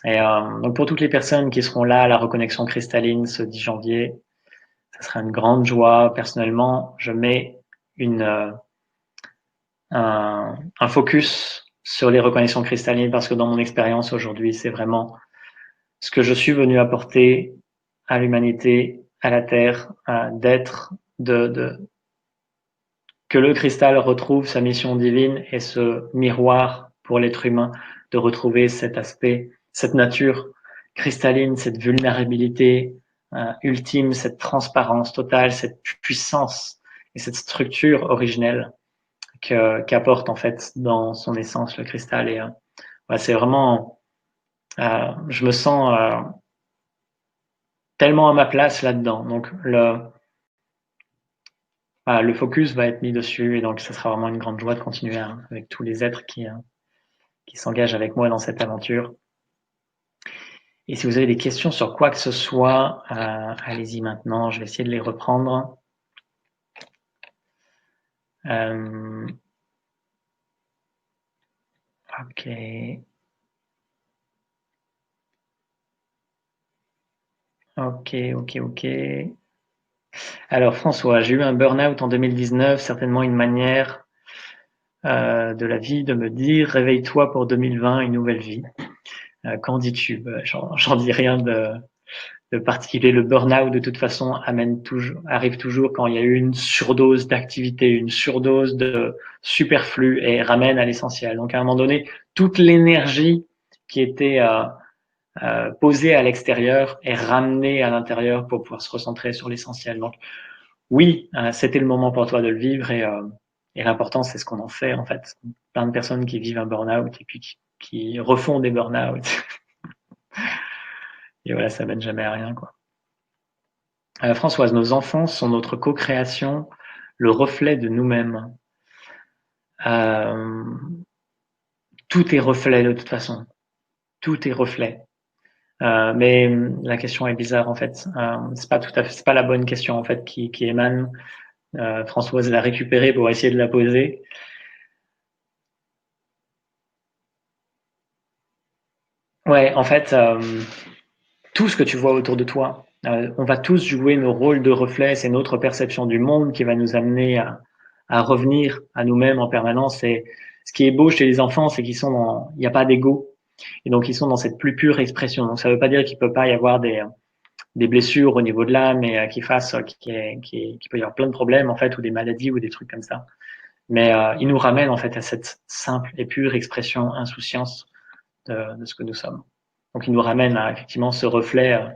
Et donc pour toutes les personnes qui seront là à la reconnexion cristalline ce 10 janvier, ça sera une grande joie. Personnellement, je mets un focus sur les reconnexions cristallines parce que dans mon expérience aujourd'hui, c'est vraiment ce que je suis venu apporter à l'humanité, à la Terre, d'être, que le cristal retrouve sa mission divine et ce miroir pour l'être humain de retrouver cet aspect, cette nature cristalline, cette vulnérabilité ultime, cette transparence totale, cette puissance et cette structure originelle qu'apporte en fait dans son essence le cristal. Et c'est vraiment, je me sens tellement à ma place là-dedans. Donc le focus va être mis dessus et donc ça sera vraiment une grande joie de continuer avec tous les êtres qui s'engagent avec moi dans cette aventure. Et si vous avez des questions sur quoi que ce soit, allez-y maintenant, je vais essayer de les reprendre. Ok. Ok. Alors François, j'ai eu un burn-out en 2019, certainement une manière de la vie de me dire réveille-toi pour 2020, une nouvelle vie. Qu'en dis-tu? J'en dis rien de particulier. Le burn-out de toute façon arrive toujours quand il y a eu une surdose d'activité, une surdose de superflu et ramène à l'essentiel. Donc à un moment donné, toute l'énergie qui était poser à l'extérieur et ramener à l'intérieur pour pouvoir se recentrer sur l'essentiel. Donc, oui, c'était le moment pour toi de le vivre et l'important, c'est ce qu'on en fait, en fait. Plein de personnes qui vivent un burn-out et puis qui refont des burn-out. Et voilà, ça mène jamais à rien, quoi. Françoise, nos enfants sont notre co-création, le reflet de nous-mêmes. Tout est reflet de toute façon. Tout est reflet. Mais la question est bizarre en fait. C'est pas tout à fait, c'est pas la bonne question en fait qui émane. Françoise l'a récupérée pour essayer de la poser. Ouais, en fait, tout ce que tu vois autour de toi, on va tous jouer nos rôles de reflet. C'est notre perception du monde qui va nous amener à revenir à nous-mêmes en permanence. Et ce qui est beau chez les enfants, c'est qu'ils sont il n'y a pas d'ego. Et donc, ils sont dans cette plus pure expression. Donc, ça ne veut pas dire qu'il peut pas y avoir des blessures au niveau de l'âme et qu'il peut y avoir plein de problèmes, en fait, ou des maladies ou des trucs comme ça. Mais il nous ramène, en fait, à cette simple et pure expression insouciance de ce que nous sommes. Donc, il nous ramène à, effectivement, ce reflet de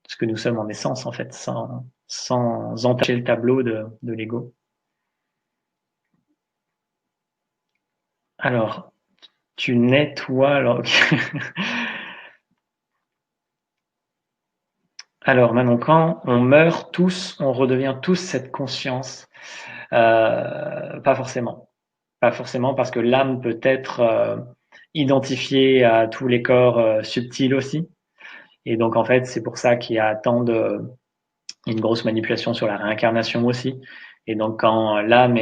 ce que nous sommes en essence, en fait, sans entacher le tableau de l'ego. Alors, tu nettoies, alors, alors maintenant, quand on meurt tous, on redevient tous cette conscience. Pas forcément. Pas forcément parce que l'âme peut être identifiée à tous les corps subtils aussi. Et donc, en fait, c'est pour ça qu'il y a une grosse manipulation sur la réincarnation aussi. Et donc, quand l'âme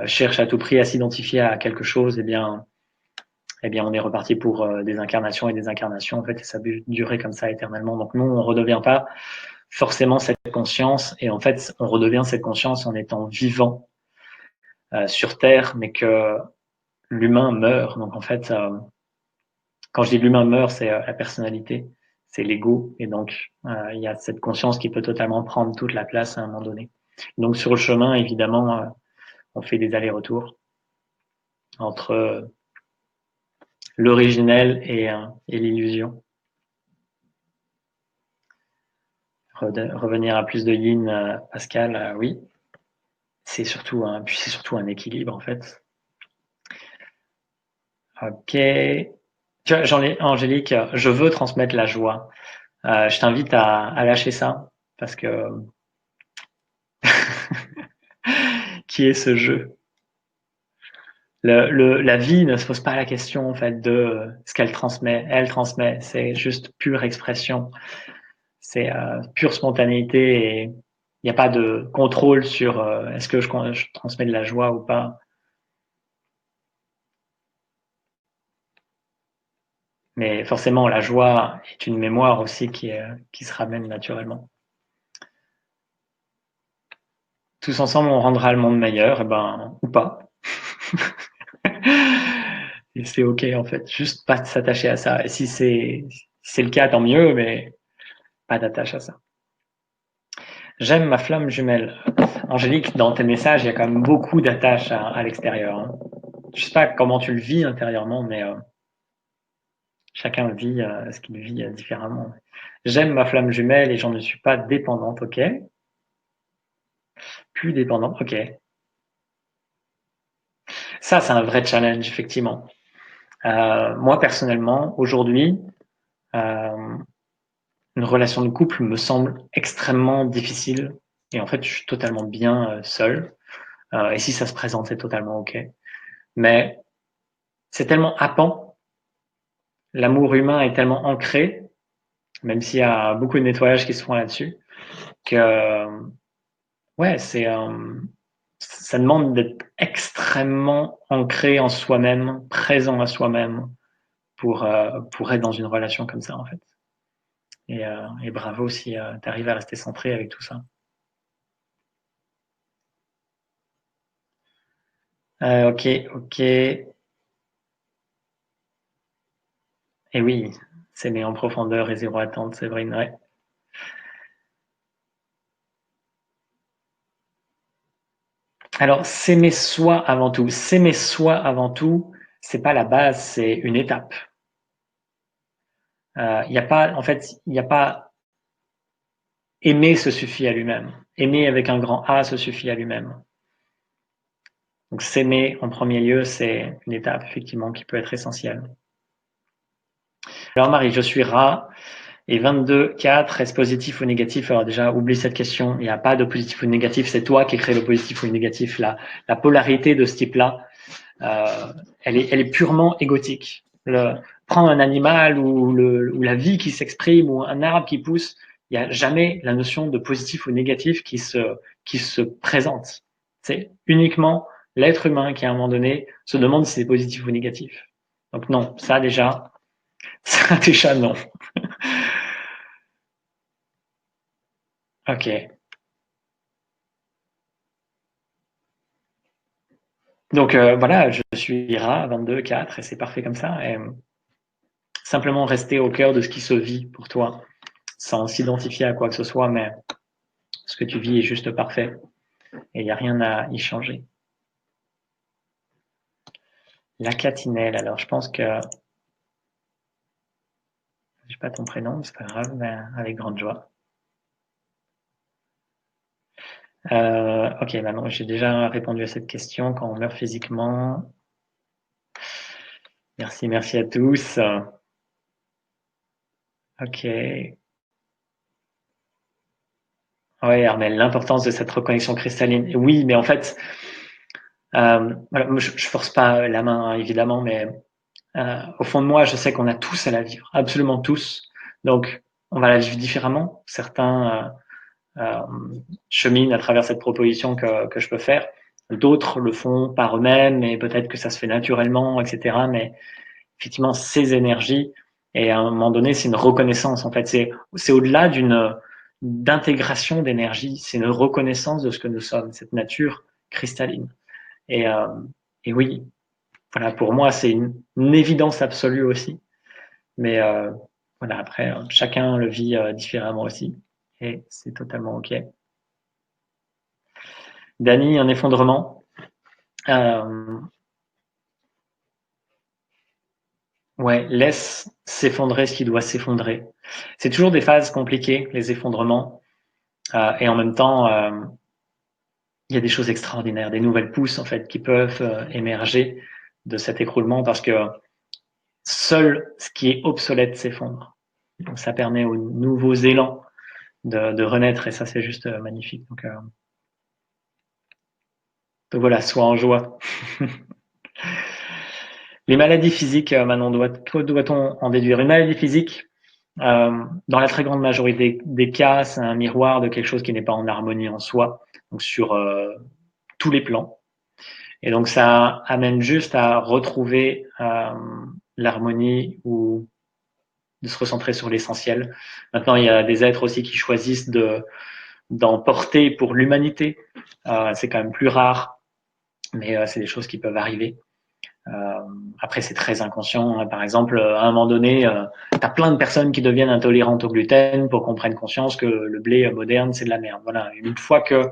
cherche à tout prix à s'identifier à quelque chose, eh bien, on est reparti pour des incarnations et des incarnations, en fait, et ça peut durer comme ça éternellement. Donc, nous, on redevient pas forcément cette conscience, et en fait, on redevient cette conscience en étant vivant sur Terre, mais que l'humain meurt. Donc, en fait, quand je dis l'humain meurt, c'est la personnalité, c'est l'ego, et donc il y a cette conscience qui peut totalement prendre toute la place à un moment donné. Donc, sur le chemin, évidemment, on fait des allers-retours entre l'originel et l'illusion. Revenir à plus de yin, Pascal, oui. C'est surtout un équilibre, en fait. Ok. Tu vois, Angélique, je veux transmettre la joie. Je t'invite à lâcher ça, parce que qui est ce jeu? La vie ne se pose pas la question en fait de ce qu'elle transmet. Elle transmet, c'est juste pure expression, c'est pure spontanéité et il n'y a pas de contrôle sur est-ce que je transmets de la joie ou pas. Mais forcément, la joie est une mémoire aussi qui se ramène naturellement. Tous ensemble, on rendra le monde meilleur, et ben ou pas. Et c'est ok en fait, juste pas s'attacher à ça. Et si c'est le cas, tant mieux, mais pas d'attache à ça. J'aime ma flamme jumelle. Angélique, dans tes messages, il y a quand même beaucoup d'attaches à l'extérieur. Hein. Je sais pas comment tu le vis intérieurement, mais chacun vit ce qu'il vit différemment. J'aime ma flamme jumelle et j'en ne suis pas dépendante, ok. Plus dépendante, ok. Ça, c'est un vrai challenge, effectivement. Moi, personnellement, aujourd'hui, euh, une relation de couple me semble extrêmement difficile. Et en fait, je suis totalement bien seul. Et si ça se présente, c'est totalement ok. Mais c'est tellement happant. L'amour humain est tellement ancré, même s'il y a beaucoup de nettoyage qui se font là-dessus, que ouais, ça demande d'être extrêmement ancré en soi-même, présent à soi-même pour être dans une relation comme ça en fait. Et bravo si tu arrives à rester centré avec tout ça. Ok, ok. Et oui, s'aimer en profondeur et zéro attente, c'est vrai. Ouais. Alors, s'aimer soi avant tout. S'aimer soi avant tout, c'est pas la base, c'est une étape. Il n'y a pas, en fait, il n'y a pas aimer se suffit à lui-même. Aimer avec un grand A se suffit à lui-même. Donc s'aimer en premier lieu, c'est une étape effectivement qui peut être essentielle. Alors Marie, je suis rat et 22, 4, est-ce positif ou négatif? Alors déjà, oublie cette question, il n'y a pas de positif ou de négatif, c'est toi qui crée le positif ou le négatif. La polarité de ce type-là, elle est purement égotique. Prends un animal ou la vie qui s'exprime ou un arbre qui pousse, il n'y a jamais la notion de positif ou négatif qui se présente. C'est uniquement l'être humain qui, à un moment donné, se demande si c'est positif ou négatif. Donc non, ça déjà non. Ok. Donc voilà, je suis rat 22, 4 et c'est parfait comme ça. Et, simplement rester au cœur de ce qui se vit pour toi, sans s'identifier à quoi que ce soit, mais ce que tu vis est juste parfait et il n'y a rien à y changer. La catinelle, alors je pense que je n'ai pas ton prénom, c'est pas grave, mais avec grande joie. Ok, maintenant j'ai déjà répondu à cette question. Quand on meurt physiquement, merci à tous. Ok. Oui, Armel, l'importance de cette reconnexion cristalline. Oui, mais en fait, voilà, je force pas la main, hein, évidemment, mais au fond de moi, je sais qu'on a tous à la vivre, absolument tous. Donc, on va la vivre différemment. Certains cheminent à travers cette proposition que je peux faire. D'autres le font par eux-mêmes et peut-être que ça se fait naturellement, etc. Mais effectivement, ces énergies, et à un moment donné, c'est une reconnaissance. En fait, c'est au-delà d'intégration d'énergie. C'est une reconnaissance de ce que nous sommes, cette nature cristalline. Et, euh, et oui, voilà, pour moi, c'est une évidence absolue aussi. Mais voilà, après, chacun le vit différemment aussi. Et c'est totalement OK. Dany, un effondrement. Euh, ouais, laisse s'effondrer ce qui doit s'effondrer. C'est toujours des phases compliquées, les effondrements. Et en même temps, il y a des choses extraordinaires, des nouvelles pousses en fait qui peuvent émerger de cet écroulement parce que seul ce qui est obsolète s'effondre. Donc ça permet aux nouveaux élans de renaître et ça c'est juste magnifique. Donc voilà, sois en joie. Les maladies physiques, Manon, doit-on en déduire? Une maladie physique, dans la très grande majorité des cas, c'est un miroir de quelque chose qui n'est pas en harmonie en soi, donc sur tous les plans. Et donc ça amène juste à retrouver l'harmonie ou de se recentrer sur l'essentiel. Maintenant, il y a des êtres aussi qui choisissent d'en porter pour l'humanité. C'est quand même plus rare, mais c'est des choses qui peuvent arriver. Après, c'est très inconscient. Par exemple, à un moment donné, tu as plein de personnes qui deviennent intolérantes au gluten pour qu'on prenne conscience que le blé moderne, c'est de la merde. Voilà. Une fois que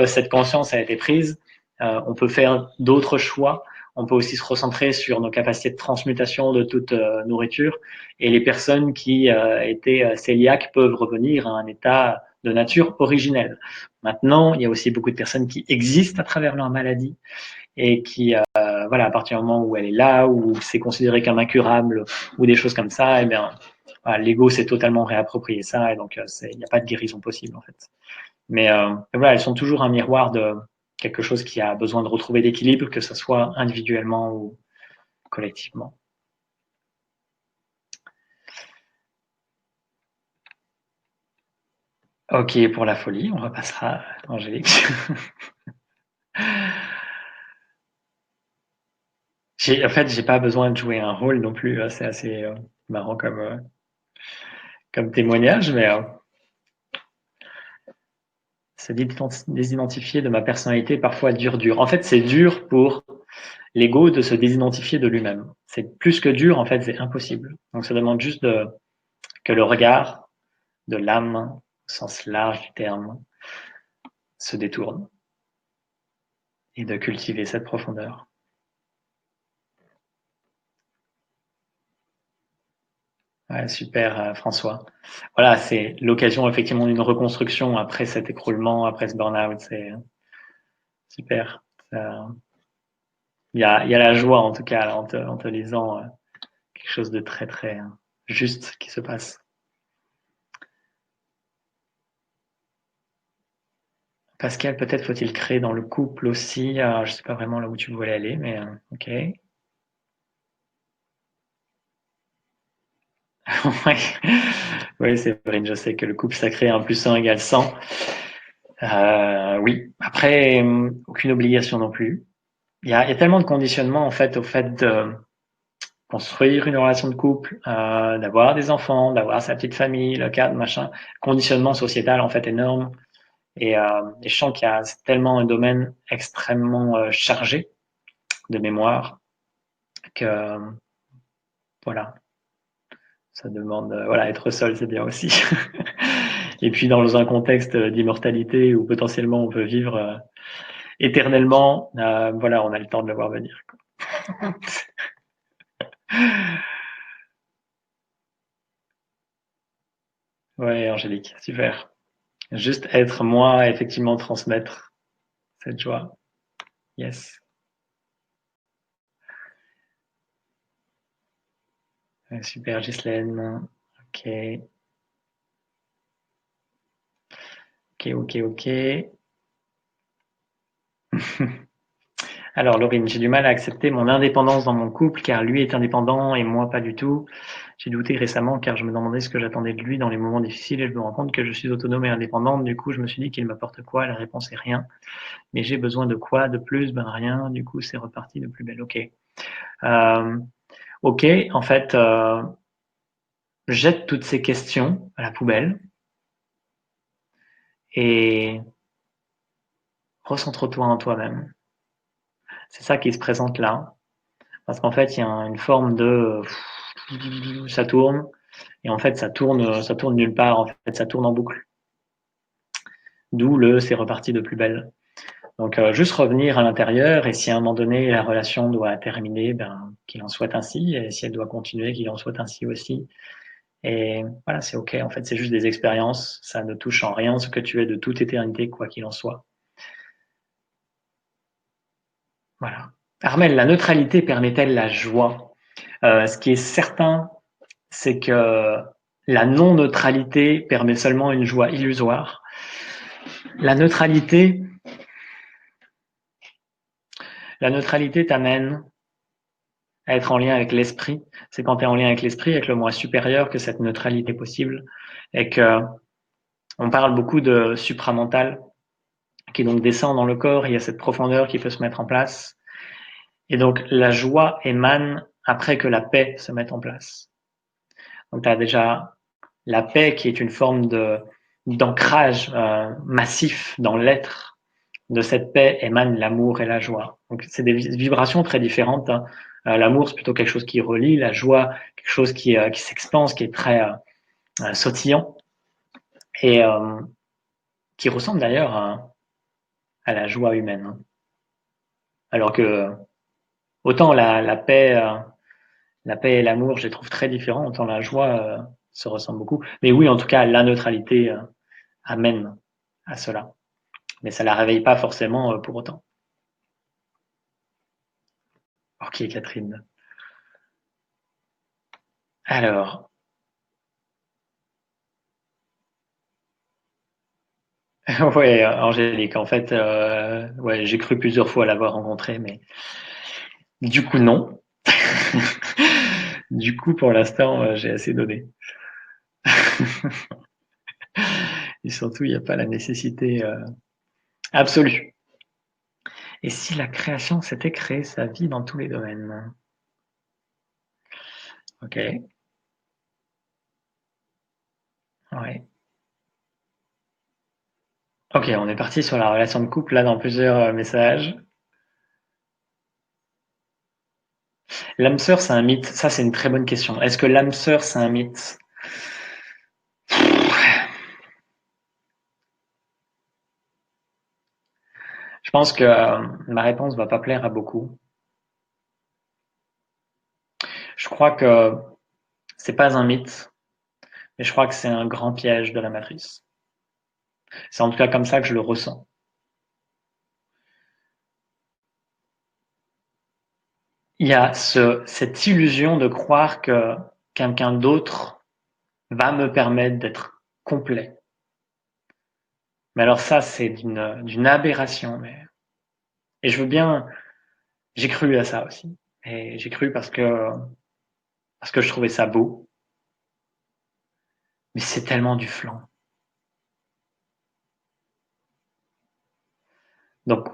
cette conscience a été prise, on peut faire d'autres choix. On peut aussi se recentrer sur nos capacités de transmutation de toute nourriture. Et les personnes qui étaient cœliaques peuvent revenir à un état de nature originelle. Maintenant, il y a aussi beaucoup de personnes qui existent à travers leur maladie et qui, voilà, à partir du moment où elle est là, où c'est considéré comme incurable ou des choses comme ça, eh bien, voilà, l'ego s'est totalement réapproprié ça et donc il n'y a pas de guérison possible en fait. Mais voilà, elles sont toujours un miroir de quelque chose qui a besoin de retrouver l'équilibre, que ce soit individuellement ou collectivement. Ok, pour la folie, on repassera à Angélique. En fait, j'ai pas besoin de jouer un rôle non plus. C'est assez marrant comme témoignage, mais c'est désidentifier de ma personnalité parfois dur. En fait, c'est dur pour l'ego de se désidentifier de lui-même. C'est plus que dur, en fait, c'est impossible. Donc, ça demande juste que le regard de l'âme, au sens large du terme, se détourne et de cultiver cette profondeur. Ouais, super, François. Voilà, c'est l'occasion effectivement d'une reconstruction après cet écroulement, après ce burn-out. C'est super. Il y a la joie en tout cas là, en te lisant quelque chose de très très juste qui se passe. Pascal, peut-être faut-il créer dans le couple aussi. Je sais pas vraiment là où tu voulais aller, mais ok. Oui, oui, c'est vrai. Je sais que le couple sacré 1 + 1 = 100. Oui. Après, aucune obligation non plus. Il y a tellement de conditionnement en fait au fait de construire une relation de couple, d'avoir des enfants, d'avoir sa petite famille, le cadre, machin. Conditionnement sociétal en fait énorme. Et je sens qu'il y a tellement un domaine extrêmement chargé de mémoire que voilà, ça demande voilà, être seul, c'est bien aussi. Et puis dans un contexte d'immortalité où potentiellement on peut vivre éternellement, voilà, on a le temps de le voir venir. Ouais, Angélique, super. Juste être moi, effectivement transmettre cette joie. Yes. Super, Ghislaine. Ok, ok. Alors, Laurine, j'ai du mal à accepter mon indépendance dans mon couple car lui est indépendant et moi pas du tout. J'ai douté récemment car je me demandais ce que j'attendais de lui dans les moments difficiles et je me rends compte que je suis autonome et indépendante. Du coup, je me suis dit qu'il m'apporte quoi? La réponse est rien. Mais j'ai besoin de quoi de plus? Ben rien. Du coup, c'est reparti de plus belle. Ok. Euh, ok. En fait, jette toutes ces questions à la poubelle et recentre-toi en toi-même. C'est ça qui se présente là. Parce qu'en fait, il y a une forme de ça tourne et en fait, ça tourne nulle part. En fait, ça tourne en boucle. D'où c'est reparti de plus belle. Donc, juste revenir à l'intérieur et si à un moment donné la relation doit terminer, ben qu'il en soit ainsi. Et si elle doit continuer, qu'il en soit ainsi aussi. Et voilà, c'est ok. En fait, c'est juste des expériences. Ça ne touche en rien ce que tu es de toute éternité, quoi qu'il en soit. Voilà. Armel, la neutralité permet-elle la joie? Ce qui est certain, c'est que la non-neutralité permet seulement une joie illusoire. La neutralité, la neutralité t'amène à être en lien avec l'esprit. C'est quand tu es en lien avec l'esprit, avec le moi supérieur, que cette neutralité est possible. Et que on parle beaucoup de supramental, qui donc descend dans le corps. Il y a cette profondeur qui peut se mettre en place. Et donc la joie émane après que la paix se mette en place. Donc tu as déjà la paix qui est une forme d'ancrage massif dans l'être. De cette paix émane l'amour et la joie. Donc c'est des vibrations très différentes. Hein. L'amour, c'est plutôt quelque chose qui relie, la joie, quelque chose qui s'expanse, qui est très sautillant et qui ressemble d'ailleurs à la joie humaine. Hein. Alors que autant la paix et l'amour, je les trouve très différents, autant la joie se ressemble beaucoup. Mais oui, en tout cas, la neutralité amène à cela. Mais ça la réveille pas forcément pour autant. Ok, Catherine. Alors, ouais, Angélique, en fait, ouais, j'ai cru plusieurs fois l'avoir rencontrée, mais du coup, non. Du coup, pour l'instant, j'ai assez donné. Et surtout, il n'y a pas la nécessité absolue. Et si la création, c'était créer sa vie dans tous les domaines? Ok, ouais. Ok, on est parti sur la relation de couple, là, dans plusieurs messages. L'âme sœur, c'est un mythe? Ça, c'est une très bonne question. Est-ce que l'âme sœur, c'est un mythe? Je pense que ma réponse va pas plaire à beaucoup. Je crois que c'est pas un mythe, mais je crois que c'est un grand piège de la matrice. C'est en tout cas comme ça que je le ressens. Il y a cette illusion de croire que quelqu'un d'autre va me permettre d'être complet. Mais alors ça, c'est d'une aberration. Et je veux bien, j'ai cru à ça aussi. Et j'ai cru parce que je trouvais ça beau. Mais c'est tellement du flan. Donc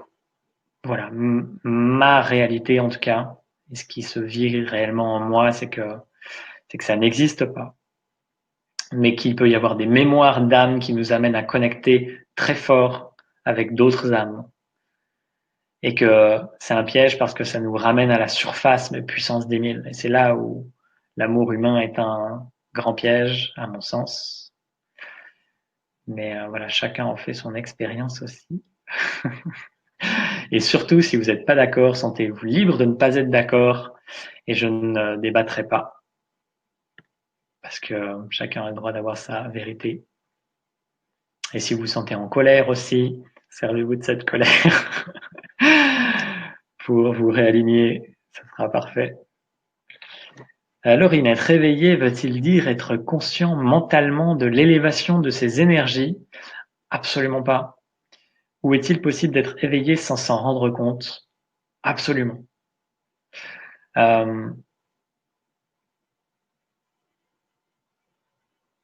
voilà, ma réalité en tout cas, et ce qui se vit réellement en moi, c'est que ça n'existe pas, mais qu'il peut y avoir des mémoires d'âme qui nous amènent à connecter très fort avec d'autres âmes. Et que c'est un piège parce que ça nous ramène à la surface, mais puissance des mille. Et c'est là où l'amour humain est un grand piège, à mon sens. Mais voilà, chacun en fait son expérience aussi. Et surtout, si vous n'êtes pas d'accord, sentez-vous libre de ne pas être d'accord. Et je ne débattrai pas. Parce que chacun a le droit d'avoir sa vérité. Et si vous vous sentez en colère aussi, servez-vous de cette colère pour vous réaligner. Ça sera parfait. Laurine, être réveillé veut-il dire être conscient mentalement de l'élévation de ses énergies? Absolument pas. Ou est-il possible d'être éveillé sans s'en rendre compte? Absolument.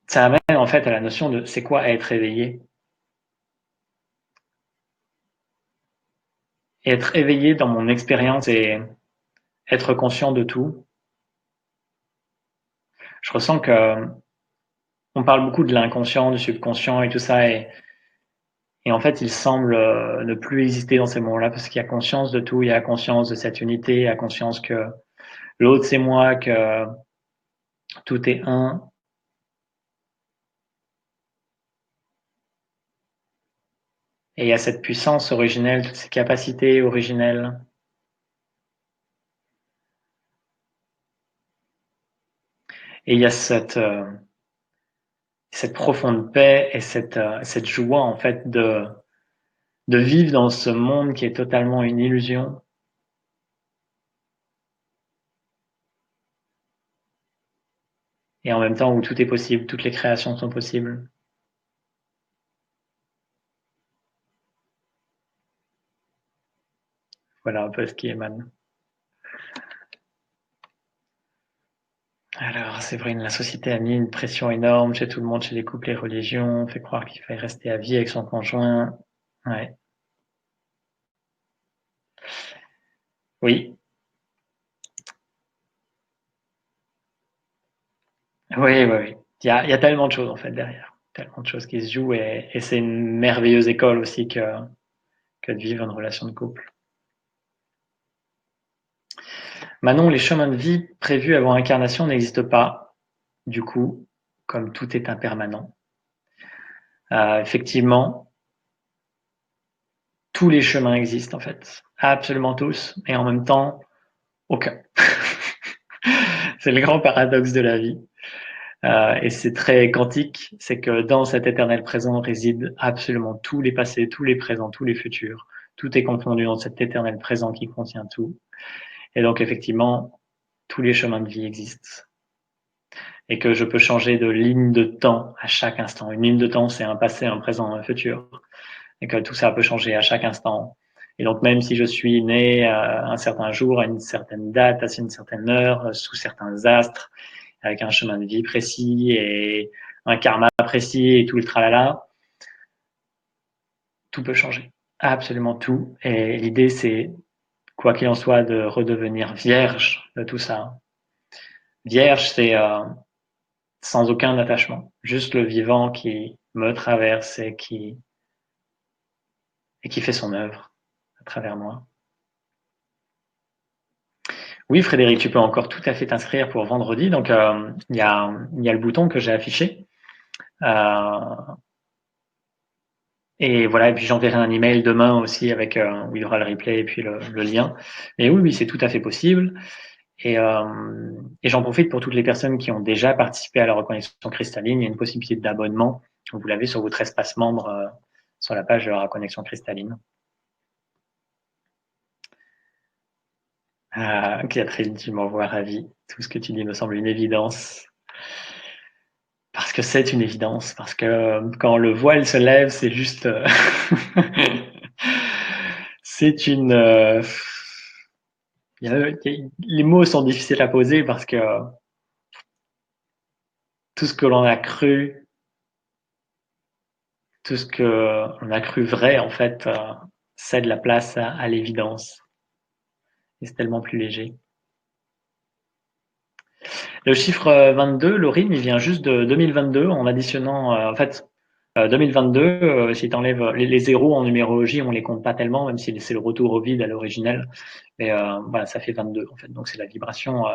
Ça amène en fait à la notion de c'est quoi être éveillé? Et être éveillé dans mon expérience et être conscient de tout. Je ressens que on parle beaucoup de l'inconscient, du subconscient et tout ça, et en fait, il semble ne plus exister dans ces moments-là parce qu'il y a conscience de tout, il y a conscience de cette unité, il y a conscience que l'autre c'est moi, que tout est un. Et il y a cette puissance originelle, toutes ces capacités originelles. Et il y a cette profonde paix et cette joie en fait de vivre dans ce monde qui est totalement une illusion. Et en même temps où tout est possible, toutes les créations sont possibles. Voilà un peu ce qui émane. Alors, Séverine, la société a mis une pression énorme chez tout le monde, chez les couples et les religions, fait croire qu'il fallait rester à vie avec son conjoint. Ouais. Oui. Oui, oui, oui. Il y a tellement de choses en fait derrière. Tellement de choses qui se jouent et c'est une merveilleuse école aussi que de vivre une relation de couple. Manon, les chemins de vie prévus avant incarnation n'existent pas. Du coup, comme tout est impermanent. Effectivement, tous les chemins existent en fait. Absolument tous. Et en même temps, aucun. C'est le grand paradoxe de la vie. Et c'est très quantique, c'est que dans cet éternel présent résident absolument tous les passés, tous les présents, tous les futurs. Tout est confondu dans cet éternel présent qui contient tout. Et donc effectivement, tous les chemins de vie existent. Et que je peux changer de ligne de temps à chaque instant. Une ligne de temps, c'est un passé, un présent, un futur. Et que tout ça peut changer à chaque instant. Et donc même si je suis né à un certain jour, à une certaine date, à une certaine heure, sous certains astres, avec un chemin de vie précis et un karma précis et tout le tralala, tout peut changer. Absolument tout. Et l'idée, c'est, quoi qu'il en soit, de redevenir vierge de tout ça. Vierge, c'est sans aucun attachement. Juste le vivant qui me traverse et qui fait son œuvre à travers moi. Oui, Frédéric, tu peux encore tout à fait t'inscrire pour vendredi. Donc, il y a le bouton que j'ai affiché. Et voilà, et puis j'enverrai un email demain aussi avec où il y aura le replay et puis le lien. Mais oui, c'est tout à fait possible. Et j'en profite pour toutes les personnes qui ont déjà participé à la reconnexion cristalline. Il y a une possibilité d'abonnement. Vous l'avez sur votre espace membre sur la page de la reconnexion cristalline. Catherine, tu m'envoies ravi. Tout ce que tu dis me semble une évidence. Parce que c'est une évidence. Parce que quand le voile se lève, c'est juste... c'est une... les mots sont difficiles à poser parce que tout ce que l'on a cru, tout ce que l'on a cru vrai, en fait, cède la place à l'évidence. Et c'est tellement plus léger. Le chiffre 22, Laurine, il vient juste de 2022 en additionnant, en fait, 2022, si tu enlèves les zéros en numérologie, on les compte pas tellement, même si c'est le retour au vide à l'originel. Mais voilà, ça fait 22 en fait. Donc c'est la vibration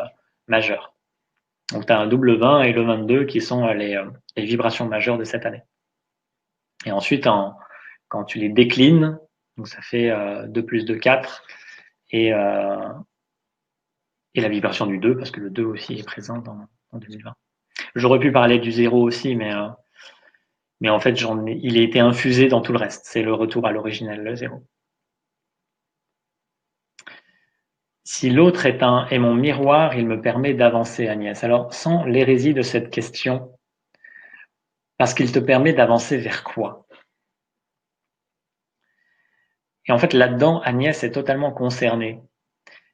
majeure. Donc tu as un double 20 et le 22 qui sont les vibrations majeures de cette année. Et ensuite, quand tu les déclines, donc ça fait 2 plus 2, 4, et la vibration du 2, parce que le 2 aussi est présent en 2020. J'aurais pu parler du 0 aussi, mais en fait, il a été infusé dans tout le reste. C'est le retour à l'originel, le 0. Si l'autre est mon miroir, il me permet d'avancer, Agnès. Alors, sans l'hérésie de cette question, parce qu'il te permet d'avancer vers quoi? Et en fait, là-dedans, Agnès est totalement concernée.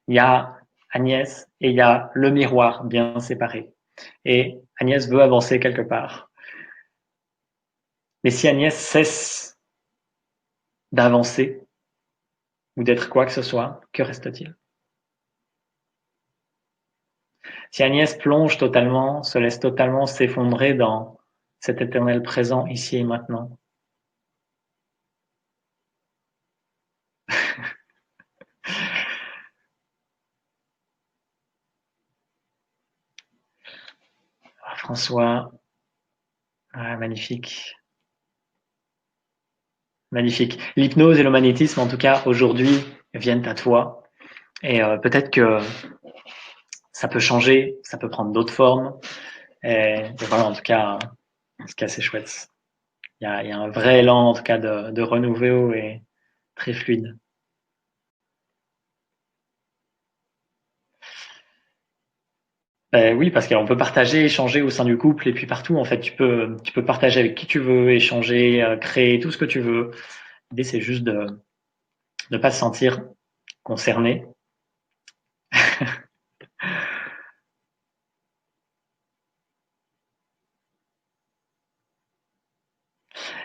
Il y a Agnès et il y a le miroir bien séparé. Et Agnès veut avancer quelque part. Mais si Agnès cesse d'avancer ou d'être quoi que ce soit, que reste-t-il? Si Agnès plonge totalement, se laisse totalement s'effondrer dans cet éternel présent ici et maintenant, François, magnifique. Magnifique. L'hypnose et le magnétisme, en tout cas, aujourd'hui, viennent à toi. Et peut-être que ça peut changer, ça peut prendre d'autres formes. Et voilà, en tout cas, c'est chouette. Il y a un vrai élan, en tout cas, de renouveau et très fluide. Oui, parce qu'on peut partager, échanger au sein du couple et puis partout, en fait, tu peux partager avec qui tu veux, échanger, créer tout ce que tu veux. L'idée, c'est juste de ne pas se sentir concerné.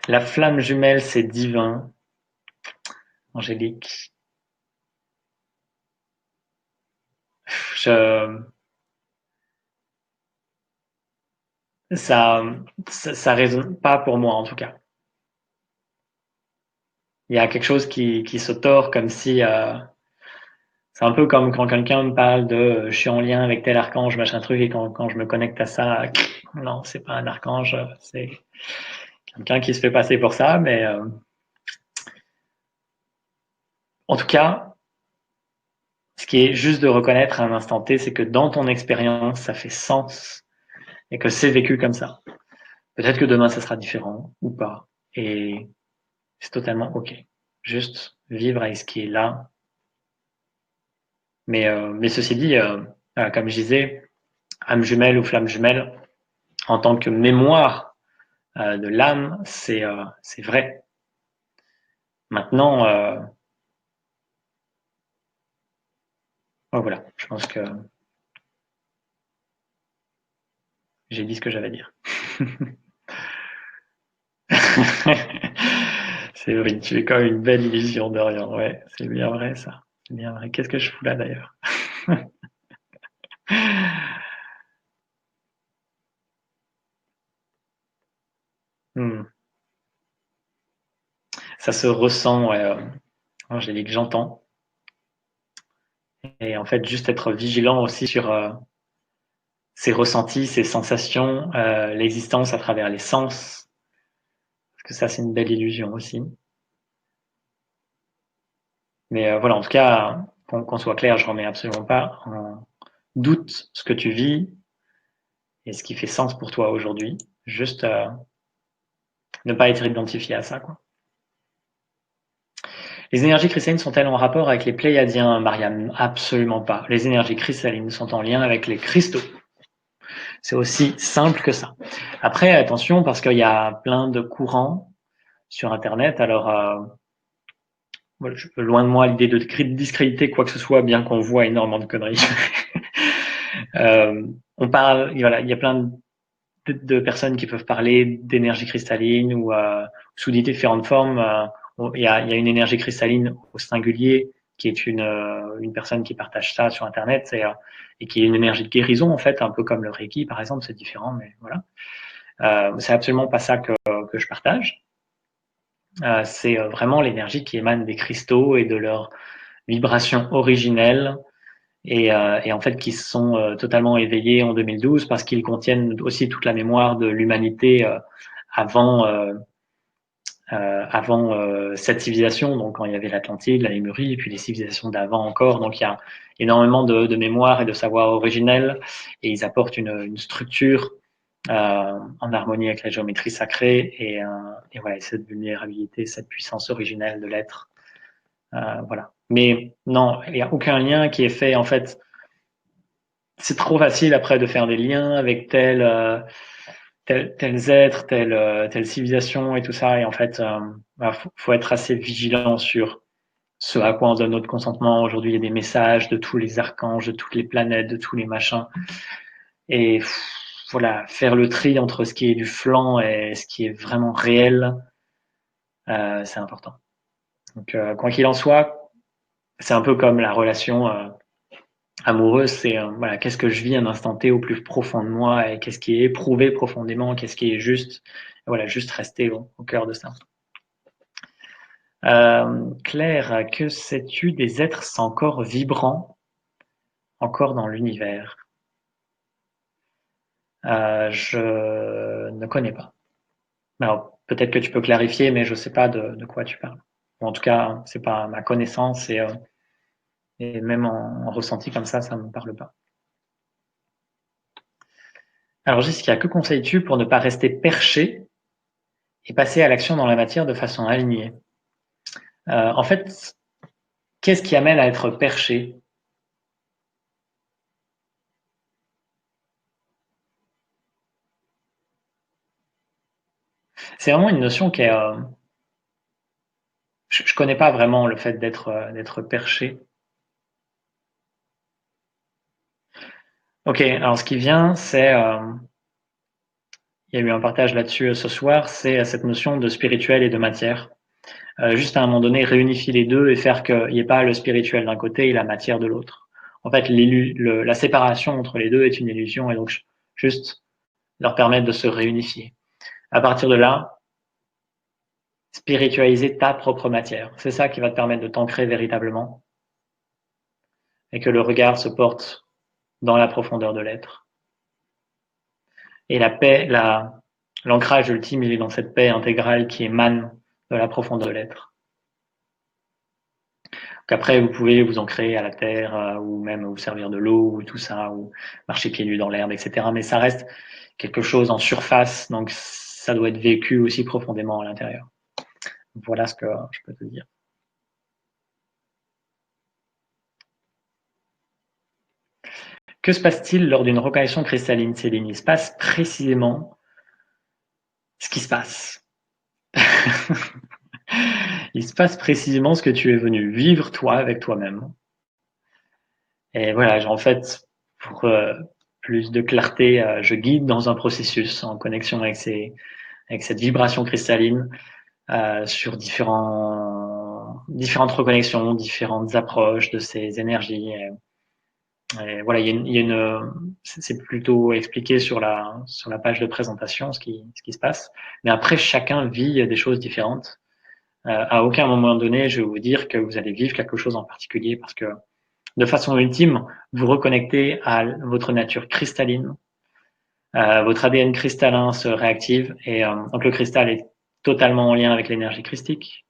La flamme jumelle, c'est divin, Angélique. Je, ça, ça résonne pas pour moi, en tout cas. Il y a quelque chose qui se tord comme si, c'est un peu comme quand quelqu'un me parle de je suis en lien avec tel archange, machin truc, et quand je me connecte à ça, non, c'est pas un archange, c'est quelqu'un qui se fait passer pour ça, mais en tout cas, ce qui est juste de reconnaître à un instant T, c'est que dans ton expérience, ça fait sens et que c'est vécu comme ça. Peut-être que demain, ça sera différent ou pas. Et c'est totalement OK. Juste vivre avec ce qui est là. Mais ceci dit, comme je disais, âme jumelle ou flamme jumelle, en tant que mémoire de l'âme, c'est vrai. Maintenant, voilà, je pense que j'ai dit ce que j'avais à dire. C'est vrai, tu es quand même une belle illusion de rien. Ouais, c'est bien vrai ça. C'est bien vrai. Qu'est-ce que je fous là d'ailleurs? Hmm. Ça se ressent, ouais, Angélique, j'entends. Et en fait, juste être vigilant aussi sur ses ressentis, ses sensations, l'existence à travers les sens. Parce que ça, c'est une belle illusion aussi. Mais voilà, en tout cas, qu'on soit clair, je remets absolument pas en doute ce que tu vis et ce qui fait sens pour toi aujourd'hui. Juste ne pas être identifié à ça, quoi. Les énergies cristallines sont-elles en rapport avec les Pléiadiens, Mariam? Absolument pas. Les énergies cristallines sont en lien avec les cristaux. C'est aussi simple que ça. Après, attention, parce qu'il y a plein de courants sur Internet. Alors, loin de moi l'idée de discréditer quoi que ce soit, bien qu'on voit énormément de conneries. On parle, voilà, il y a plein de personnes qui peuvent parler d'énergie cristalline ou sous différentes formes. Il y a une énergie cristalline au singulier qui est une personne qui partage ça sur Internet et qui est une énergie de guérison en fait, un peu comme le Reiki par exemple, c'est différent, mais voilà. C'est absolument pas ça que je partage. C'est vraiment l'énergie qui émane des cristaux et de leur vibration originelle et en fait qui sont totalement éveillés en 2012 parce qu'ils contiennent aussi toute la mémoire de l'humanité avant cette civilisation, donc quand il y avait l'Atlantide, la Lémurie, et puis les civilisations d'avant encore. Donc il y a énormément de mémoire et de savoir originel, et ils apportent une structure en harmonie avec la géométrie sacrée et voilà, cette vulnérabilité, cette puissance originelle de l'être. Voilà. Mais non, il n'y a aucun lien qui est fait. En fait, c'est trop facile après de faire des liens avec tels êtres, telle civilisation et tout ça. Et en fait, faut être assez vigilant sur ce à quoi on donne notre consentement. Aujourd'hui, il y a des messages de tous les archanges, de toutes les planètes, de tous les machins. Et voilà, faire le tri entre ce qui est du flan et ce qui est vraiment réel, c'est important. Donc, quoi qu'il en soit, c'est un peu comme la relation amoureuse, c'est voilà, qu'est-ce que je vis à un instant T au plus profond de moi et qu'est-ce qui est éprouvé profondément, qu'est-ce qui est juste. Et voilà, juste rester au cœur de ça. Claire, que sais-tu des êtres sans corps vibrants encore dans l'univers? Je ne connais pas. Alors, peut-être que tu peux clarifier, mais je ne sais pas de quoi tu parles. Ou en tout cas, c'est pas ma connaissance et même en ressenti comme ça ne me parle pas. Alors Jessica, que conseilles-tu pour ne pas rester perché et passer à l'action dans la matière de façon alignée? En fait, qu'est-ce qui amène à être perché? C'est vraiment une notion qui est... je ne connais pas vraiment le fait d'être perché. Ok, alors ce qui vient, c'est... il y a eu un partage là-dessus ce soir, c'est cette notion de spirituel et de matière. Juste à un moment donné, réunifier les deux et faire qu'il n'y ait pas le spirituel d'un côté et la matière de l'autre. En fait, la séparation entre les deux est une illusion et donc juste leur permettre de se réunifier. À partir de là, spiritualiser ta propre matière. C'est ça qui va te permettre de t'ancrer véritablement et que le regard se porte dans la profondeur de l'être. Et la paix, l'ancrage ultime, il est dans cette paix intégrale qui émane de la profondeur de l'être. Qu'après, vous pouvez vous ancrer à la terre ou même vous servir de l'eau ou tout ça, ou marcher pieds nus dans l'herbe, etc. Mais ça reste quelque chose en surface, donc ça doit être vécu aussi profondément à l'intérieur. Voilà ce que je peux te dire. Que se passe-t-il lors d'une reconnexion cristalline, Céline? Il se passe précisément ce qui se passe. Il se passe précisément ce que tu es venu vivre toi avec toi-même. Et voilà, en fait, pour plus de clarté, je guide dans un processus en connexion avec cette vibration cristalline sur différentes reconnexions, différentes approches de ces énergies. Et voilà, c'est plutôt expliqué sur la page de présentation ce qui se passe. Mais après, chacun vit des choses différentes. À aucun moment donné, je vais vous dire que vous allez vivre quelque chose en particulier parce que de façon ultime, vous reconnectez à votre nature cristalline. Votre ADN cristallin se réactive et donc le cristal est totalement en lien avec l'énergie christique.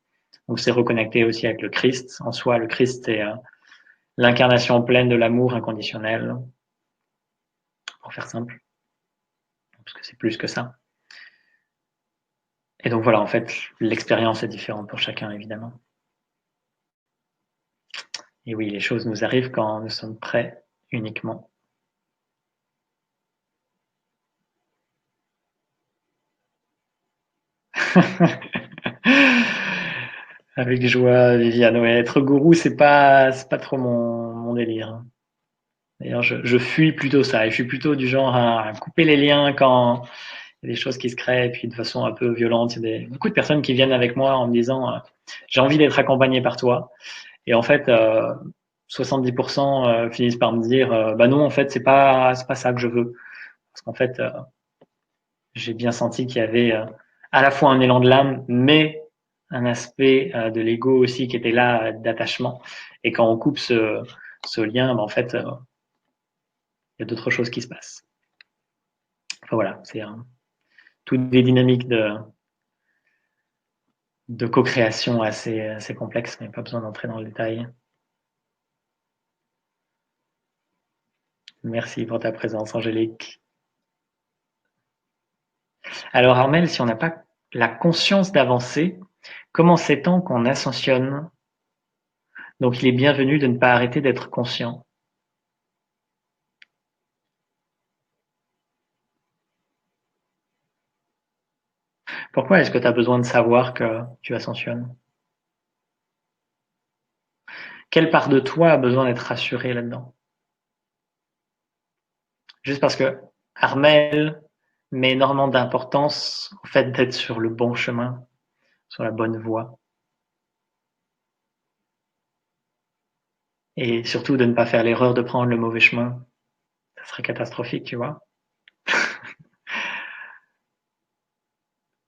Donc c'est reconnecté aussi avec le Christ. En soi, le Christ est l'incarnation pleine de l'amour inconditionnel. pour faire simple, parce que c'est plus que ça. Et donc voilà, en fait, l'expérience est différente pour chacun, évidemment. Et oui, les choses nous arrivent quand nous sommes prêts uniquement. Avec joie, Viviane. Ouais, être gourou, c'est pas trop mon délire, hein. D'ailleurs, je fuis plutôt ça. Et je suis plutôt du genre à couper les liens quand il y a des choses qui se créent, et puis de façon un peu violente. Il y a beaucoup de personnes qui viennent avec moi en me disant j'ai envie d'être accompagné par toi. Et en fait, 70% finissent par me dire bah non, en fait, c'est pas ça que je veux. Parce qu'en fait, j'ai bien senti qu'il y avait à la fois un élan de l'âme, mais un aspect de l'ego aussi qui était là, d'attachement. Et quand on coupe ce lien, ben, en fait, il y a d'autres choses qui se passent. Enfin voilà, c'est toutes des dynamiques de co-création assez complexes, mais pas besoin d'entrer dans le détail. Merci pour ta présence, Angélique. Alors Armel, si on n'a pas la conscience d'avancer, comment sait-on qu'on ascensionne? Donc il est bienvenu de ne pas arrêter d'être conscient. Pourquoi est-ce que tu as besoin de savoir que tu ascensionnes? Quelle part de toi a besoin d'être rassurée là-dedans? Juste parce que Armel met énormément d'importance au fait d'être sur le bon chemin, sur la bonne voie, et surtout de ne pas faire l'erreur de prendre le mauvais chemin. Ça serait catastrophique, tu vois.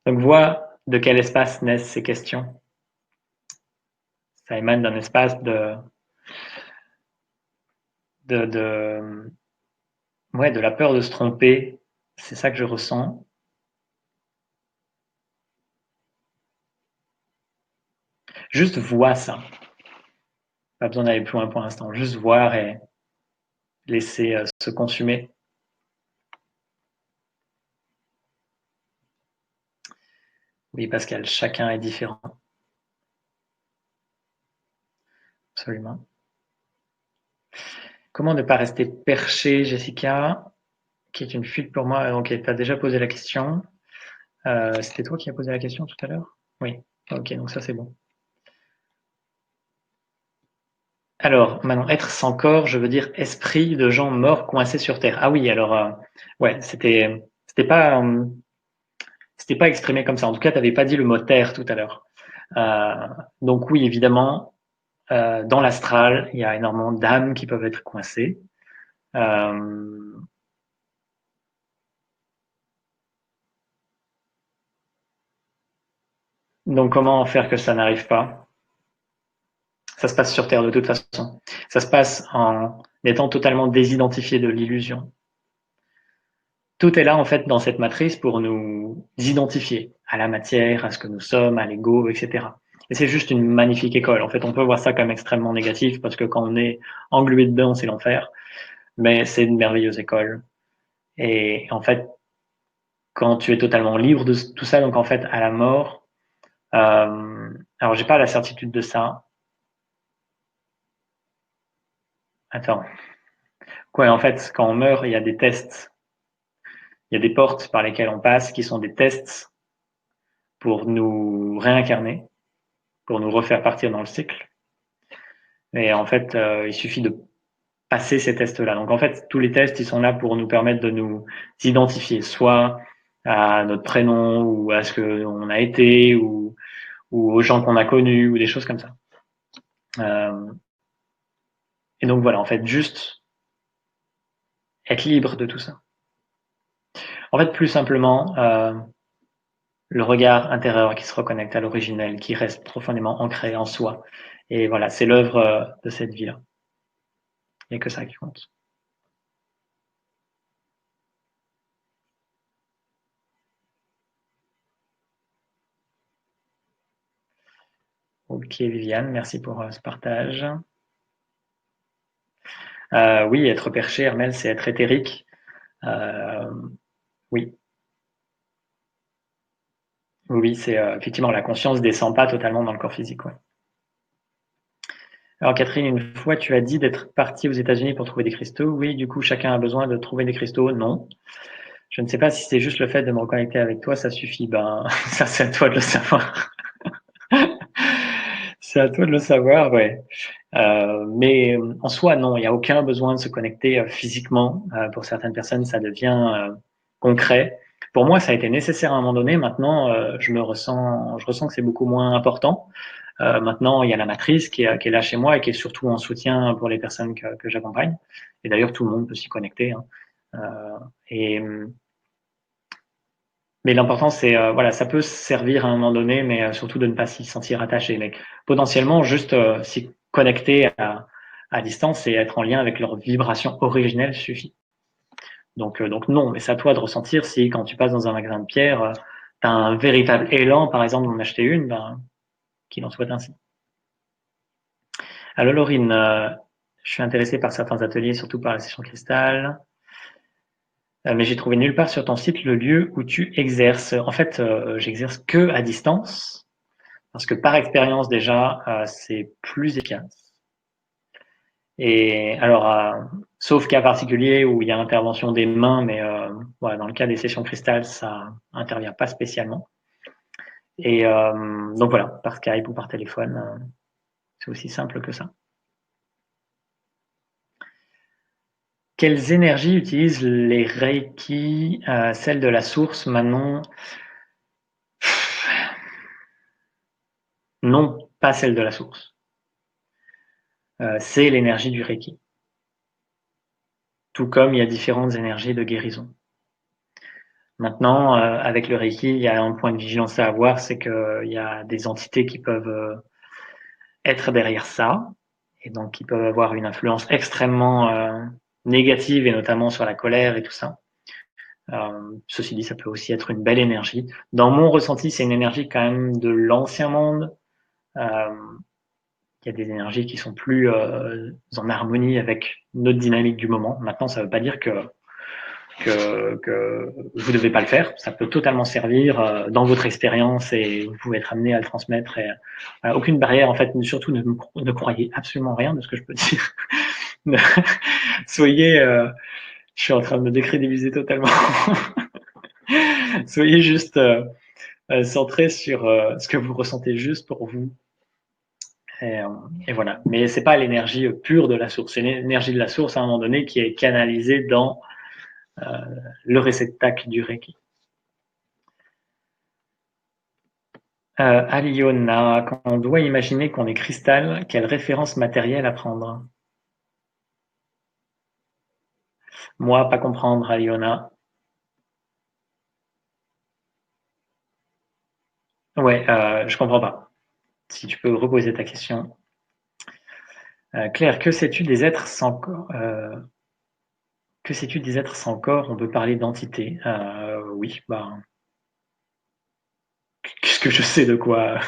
Donc vois de quel espace naissent ces questions. Ça émane d'un espace de, de, ouais, de la peur de se tromper. C'est ça que je ressens. Juste vois ça. Pas besoin d'aller plus loin pour l'instant. Juste voir et laisser se consumer. Oui, Pascal, chacun est différent. Absolument. Comment ne pas rester perché, Jessica, qui est une fuite pour moi. Ok, tu as déjà posé la question. C'était toi qui as posé la question tout à l'heure? Oui. Ok, donc ça c'est bon. Alors, maintenant, être sans corps, je veux dire esprit de gens morts coincés sur Terre. Ah oui, alors, ouais, c'était pas exprimé comme ça. En tout cas, tu n'avais pas dit le mot terre tout à l'heure. Donc oui, évidemment, dans l'astral, il y a énormément d'âmes qui peuvent être coincées. Euh, donc comment en faire que ça n'arrive pas? Ça se passe sur Terre de toute façon. Ça se passe en étant totalement désidentifié de l'illusion. Tout est là en fait dans cette matrice pour nous identifier à la matière, à ce que nous sommes, à l'ego, etc. Et c'est juste une magnifique école. En fait, on peut voir ça comme extrêmement négatif parce que quand on est englué dedans, c'est l'enfer. Mais c'est une merveilleuse école. Et en fait, quand tu es totalement libre de tout ça, donc en fait, à la mort, alors j'ai pas la certitude de ça. Attends. Quoi, en fait, quand on meurt, il y a des tests. Il y a des portes par lesquelles on passe qui sont des tests pour nous réincarner, pour nous refaire partir dans le cycle. Et en fait, il suffit de passer ces tests-là. Donc en fait, tous les tests, ils sont là pour nous permettre de nous identifier, soit à notre prénom ou à ce qu'on a été ou aux gens qu'on a connus ou des choses comme ça. Et donc voilà, en fait, juste être libre de tout ça. En fait, plus simplement, le regard intérieur qui se reconnecte à l'originel, qui reste profondément ancré en soi. Et voilà, c'est l'œuvre de cette vie-là. Il n'y a que ça qui compte. Ok, Viviane, merci pour ce partage. Oui, être perché, Hermel, c'est être éthérique. Oui, oui, c'est effectivement la conscience descend pas totalement dans le corps physique. Ouais. Alors Catherine, une fois tu as dit d'être partie aux États-Unis pour trouver des cristaux. Oui, du coup chacun a besoin de trouver des cristaux. Non, je ne sais pas si c'est juste le fait de me reconnecter avec toi, ça suffit. Ben ça c'est à toi de le savoir. C'est à toi de le savoir, ouais. Mais en soi, non, il n'y a aucun besoin de se connecter physiquement. Pour certaines personnes, ça devient concret. Pour moi, ça a été nécessaire à un moment donné. Maintenant, je ressens que c'est beaucoup moins important. Maintenant, il y a la matrice qui est là chez moi et qui est surtout en soutien pour les personnes que j'accompagne. Et d'ailleurs, tout le monde peut s'y connecter. Hein. Et mais l'important, c'est voilà, ça peut servir à un moment donné, mais surtout de ne pas s'y sentir attaché. Mais potentiellement, juste s'y connecter à distance et être en lien avec leur vibration originelle suffit. Donc non, mais c'est à toi de ressentir si quand tu passes dans un magasin de pierres, tu as un véritable élan, par exemple, d'en acheter une, ben, qu'il en soit ainsi. Alors Laurine, je suis intéressée par certains ateliers, surtout par la session cristal. Mais j'ai trouvé nulle part sur ton site le lieu où tu exerces. En fait, j'exerce que à distance. Parce que par expérience déjà, c'est plus efficace. Et alors, sauf cas particulier où il y a intervention des mains, mais voilà, dans le cas des sessions cristal, ça intervient pas spécialement. Et donc voilà, par Skype ou par téléphone, c'est aussi simple que ça. Quelles énergies utilisent les Reiki, celles de la source, Manon? Non, pas celle de la source. C'est l'énergie du Reiki. Tout comme il y a différentes énergies de guérison. Maintenant, avec le Reiki, il y a un point de vigilance à avoir, c'est qu'il y a des entités qui peuvent être derrière ça, et donc qui peuvent avoir une influence extrêmement négative, et notamment sur la colère et tout ça. Ceci dit, ça peut aussi être une belle énergie. Dans mon ressenti, c'est une énergie quand même de l'ancien monde. Il y a des énergies qui sont plus en harmonie avec notre dynamique du moment. Maintenant, ça ne veut pas dire que vous ne devez pas le faire. Ça peut totalement servir dans votre expérience et vous pouvez être amené à le transmettre. Et, aucune barrière, en fait. Surtout, ne croyez absolument rien de ce que je peux dire. Soyez, je suis en train de me décrédibiliser totalement. Soyez juste centré sur ce que vous ressentez juste pour vous. Et voilà. Mais c'est pas l'énergie pure de la source. C'est l'énergie de la source à un moment donné qui est canalisée dans le réceptacle du Reiki. Aliona, quand on doit imaginer qu'on est cristal, quelle référence matérielle à prendre? Moi, pas comprendre, Aliona. Ouais, je comprends pas. Si tu peux reposer ta question. Claire, que sais-tu des êtres sans corps? Que sais-tu des êtres sans corps? On peut parler d'entité. Oui, bah, qu'est-ce que je sais de quoi?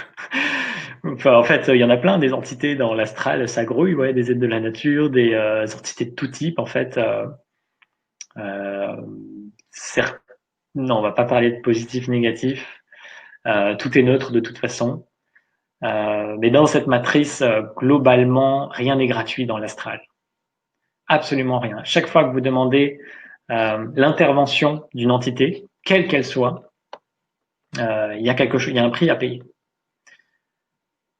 Enfin, en fait, il y en a plein des entités dans l'astral, ça grouille, ouais, des êtres de la nature, des entités de tout type, en fait. Certes, non, on va pas parler de positif, négatif. Tout est neutre de toute façon. Mais dans cette matrice, globalement, rien n'est gratuit dans l'astral. Absolument rien. Chaque fois que vous demandez l'intervention d'une entité, quelle qu'elle soit, il y a quelque chose, il y a un prix à payer.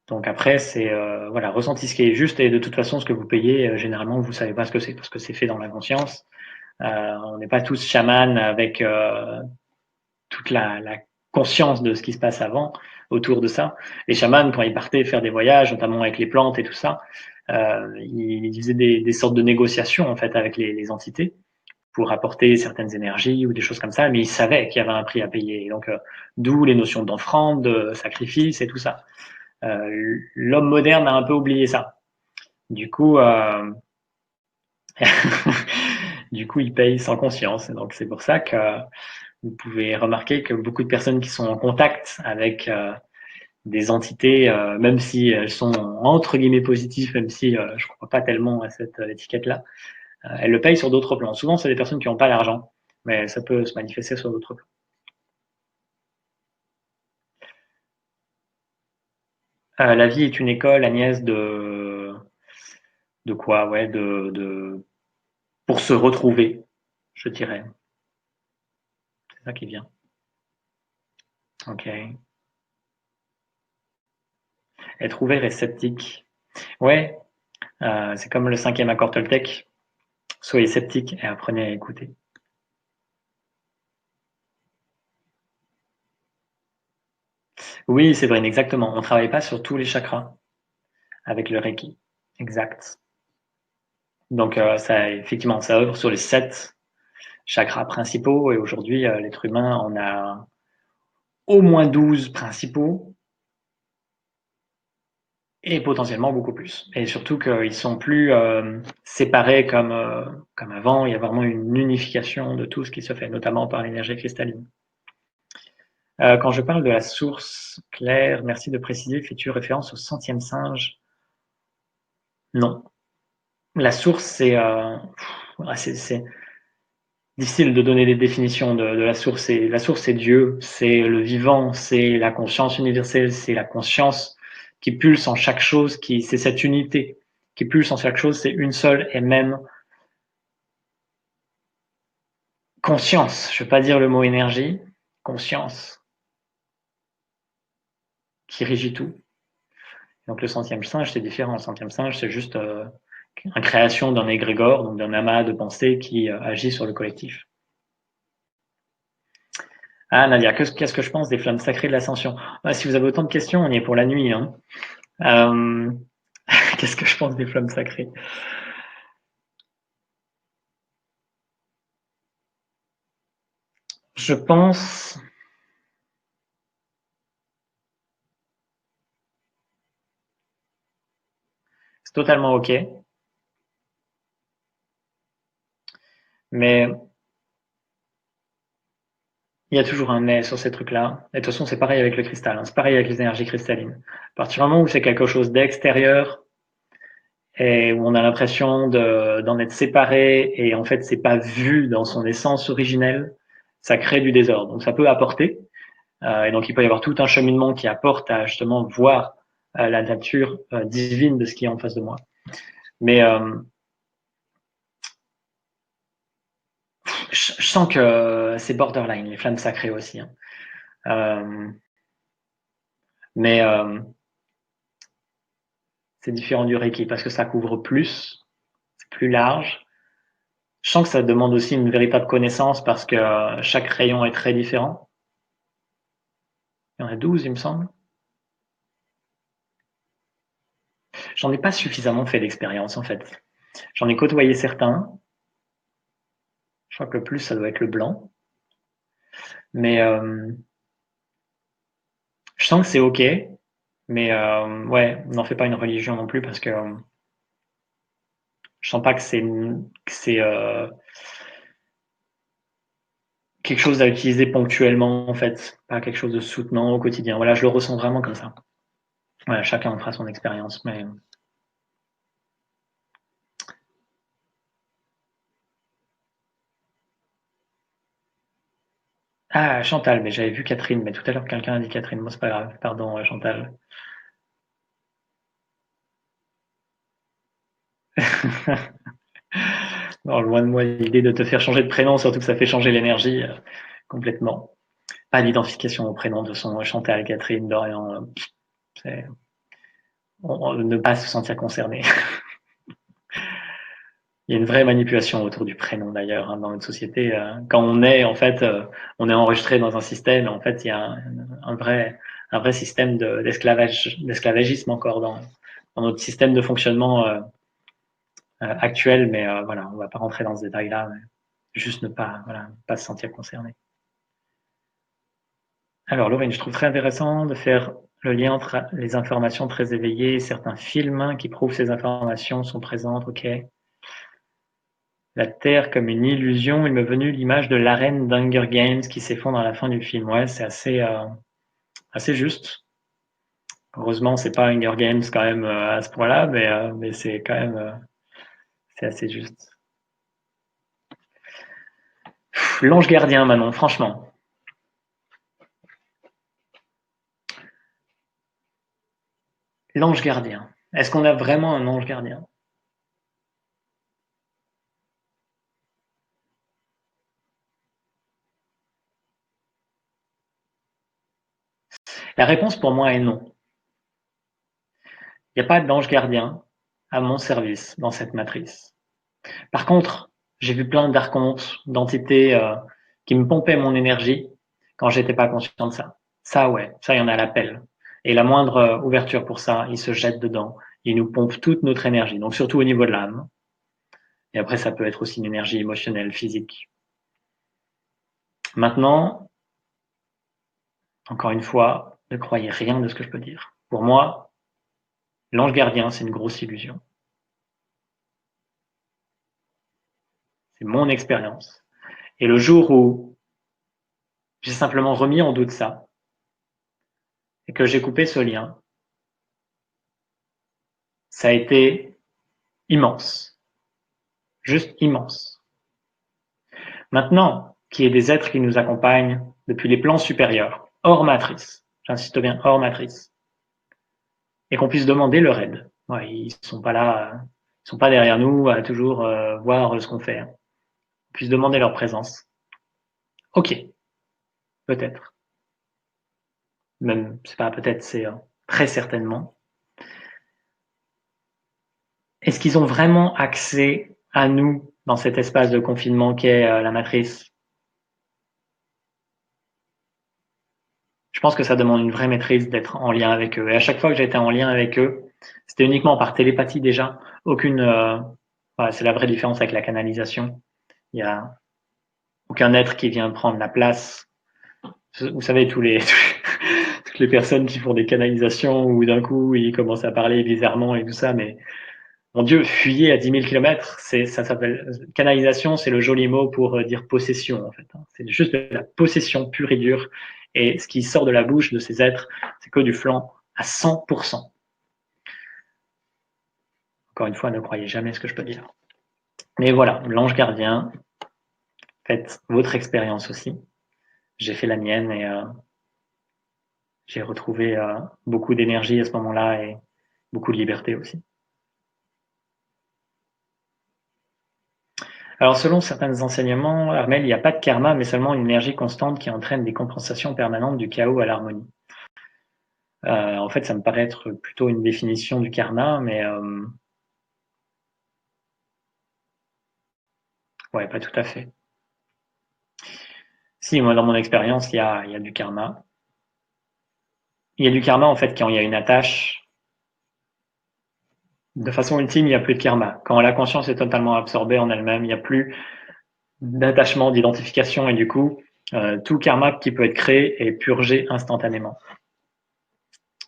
Donc après, c'est voilà, ressenti ce qui est juste et de toute façon, ce que vous payez, généralement, vous savez pas ce que c'est parce que c'est fait dans l'inconscience. On n'est pas tous chamans avec toute la conscience de ce qui se passe avant autour de ça. Les chamans, quand ils partaient faire des voyages, notamment avec les plantes et tout ça, ils faisaient des sortes de négociations en fait avec les entités pour apporter certaines énergies ou des choses comme ça, mais ils savaient qu'il y avait un prix à payer. Donc, d'où les notions d'offrande, de sacrifice et tout ça. L'homme moderne a un peu oublié ça. Du coup, du coup, il paye sans conscience. Donc, c'est pour ça que vous pouvez remarquer que beaucoup de personnes qui sont en contact avec des entités, même si elles sont entre guillemets positives, même si je ne crois pas tellement à cette étiquette-là, elles le payent sur d'autres plans. Souvent, c'est des personnes qui n'ont pas l'argent mais ça peut se manifester sur d'autres plans. La vie est une école, Agnès, de quoi? Ouais, pour se retrouver, je dirais. C'est ça qui vient. Ok. Être ouvert et sceptique. Ouais, c'est comme le 5e accord Toltec. Soyez sceptique et apprenez à écouter. Oui, Séverine, exactement. On ne travaille pas sur tous les chakras avec le Reiki. Exact. Donc, ça, effectivement, ça œuvre sur les 7 chakras principaux. Et aujourd'hui, l'être humain en a au moins 12 principaux et potentiellement beaucoup plus. Et surtout qu'ils sont plus séparés comme avant. Il y a vraiment une unification de tout ce qui se fait, notamment par l'énergie cristalline. Quand je parle de la source, Claire, merci de préciser, fais-tu référence au centième singe? Non. La source, c'est difficile de donner des définitions de la source. La source, c'est Dieu, c'est le vivant, c'est la conscience universelle, c'est la conscience qui pulse en chaque chose, c'est cette unité qui pulse en chaque chose, c'est une seule et même conscience. Je ne veux pas dire le mot énergie, conscience qui régit tout. Donc le centième singe, c'est différent. Le centième singe, c'est juste une création d'un égrégore, donc d'un amas de pensées qui agit sur le collectif. Ah Nadia, qu'est-ce que je pense des flammes sacrées de l'ascension? Si vous avez autant de questions, on y est pour la nuit. Hein. Qu'est-ce que je pense des flammes sacrées? Je pense... C'est totalement OK. Mais il y a toujours un mais sur ces trucs-là. Et de toute façon, c'est pareil avec le cristal. Hein. C'est pareil avec les énergies cristallines. À partir du moment où c'est quelque chose d'extérieur et où on a l'impression d'en être séparé et en fait, c'est pas vu dans son essence originelle, ça crée du désordre. Donc, ça peut apporter. Et donc, il peut y avoir tout un cheminement qui apporte à justement voir la nature divine de ce qui est en face de moi. Mais je sens que c'est borderline, les flammes sacrées aussi. Hein. Mais c'est différent du Reiki parce que ça couvre plus, c'est plus large. Je sens que ça demande aussi une véritable connaissance parce que chaque rayon est très différent. Il y en a 12, il me semble. J'en ai pas suffisamment fait d'expérience en fait. J'en ai côtoyé certains. Je crois que le plus, ça doit être le blanc. Mais je sens que c'est OK. Mais ouais, n'en fais pas une religion non plus parce que je sens pas que c'est quelque chose à utiliser ponctuellement en fait, pas quelque chose de soutenant au quotidien. Voilà, je le ressens vraiment comme ça. Voilà, chacun en fera son expérience, mais ah Chantal, mais j'avais vu Catherine, mais tout à l'heure quelqu'un a dit Catherine, moi c'est pas grave, pardon Chantal. Non, loin de moi l'idée de te faire changer de prénom, surtout que ça fait changer l'énergie complètement. Pas d'identification au prénom de son Chantal, Catherine, Dorian, c'est ne pas se sentir concerné. Il y a une vraie manipulation autour du prénom d'ailleurs hein, dans notre société. Quand on est en fait, on est enregistré dans un système. En fait, il y a un vrai système d'esclavagisme encore dans notre système de fonctionnement actuel. Mais voilà, on va pas rentrer dans ce détail-là. Juste ne pas, voilà, pas se sentir concerné. Alors, Laurine, je trouve très intéressant de faire le lien entre les informations très éveillées et certains films qui prouvent que ces informations sont présentes. Ok. La Terre comme une illusion, il m'est venu l'image de l'arène d'Hunger Games qui s'effondre à la fin du film. Ouais, c'est assez juste. Heureusement, c'est pas Hunger Games quand même à ce point-là, mais c'est quand même c'est assez juste. L'ange gardien, Manon, franchement. L'ange gardien. Est-ce qu'on a vraiment un ange gardien? La réponse pour moi est non. Il n'y a pas d'ange gardien à mon service dans cette matrice. Par contre, j'ai vu plein d'archontes, d'entités qui me pompaient mon énergie quand j'étais pas conscient de ça. Ça, ouais, ça, il y en a à l'appel. Et la moindre ouverture pour ça, ils se jettent dedans. Ils nous pompent toute notre énergie, donc surtout au niveau de l'âme. Et après, ça peut être aussi une énergie émotionnelle, physique. Maintenant, encore une fois, ne croyez rien de ce que je peux dire. Pour moi, l'ange gardien, c'est une grosse illusion. C'est mon expérience. Et le jour où j'ai simplement remis en doute ça, et que j'ai coupé ce lien, ça a été immense. Juste immense. Maintenant, qu'il y ait des êtres qui nous accompagnent depuis les plans supérieurs, hors matrice, j'insiste bien, hors matrice, et qu'on puisse demander leur aide. Ouais, ils sont pas là, ils sont pas derrière nous à toujours voir ce qu'on fait. On puisse demander leur présence. Ok, peut-être. Même, c'est pas peut-être, c'est très certainement. Est-ce qu'ils ont vraiment accès à nous dans cet espace de confinement qu'est la matrice? Je pense que ça demande une vraie maîtrise d'être en lien avec eux. Et à chaque fois que j'étais en lien avec eux, c'était uniquement par télépathie déjà. Aucune, voilà, c'est la vraie différence avec la canalisation. Il y a aucun être qui vient prendre la place. Vous savez, toutes les personnes qui font des canalisations où d'un coup ils commencent à parler bizarrement et tout ça, mais mon Dieu, fuyez à 10 000 kilomètres, ça s'appelle canalisation, c'est le joli mot pour dire possession en fait. C'est juste de la possession pure et dure. Et ce qui sort de la bouche de ces êtres, c'est que du flanc à 100%. Encore une fois, ne croyez jamais ce que je peux dire. Mais voilà, l'ange gardien, faites votre expérience aussi. J'ai fait la mienne et j'ai retrouvé beaucoup d'énergie à ce moment-là et beaucoup de liberté aussi. Alors, selon certains enseignements, Armel, il n'y a pas de karma, mais seulement une énergie constante qui entraîne des compensations permanentes du chaos à l'harmonie. En fait, ça me paraît être plutôt une définition du karma, mais ouais, pas tout à fait. Si, moi, dans mon expérience, il y a du karma. Il y a du karma, en fait, quand il y a une attache. De façon ultime, il n'y a plus de karma. Quand la conscience est totalement absorbée en elle-même, il n'y a plus d'attachement, d'identification, et du coup, tout karma qui peut être créé est purgé instantanément.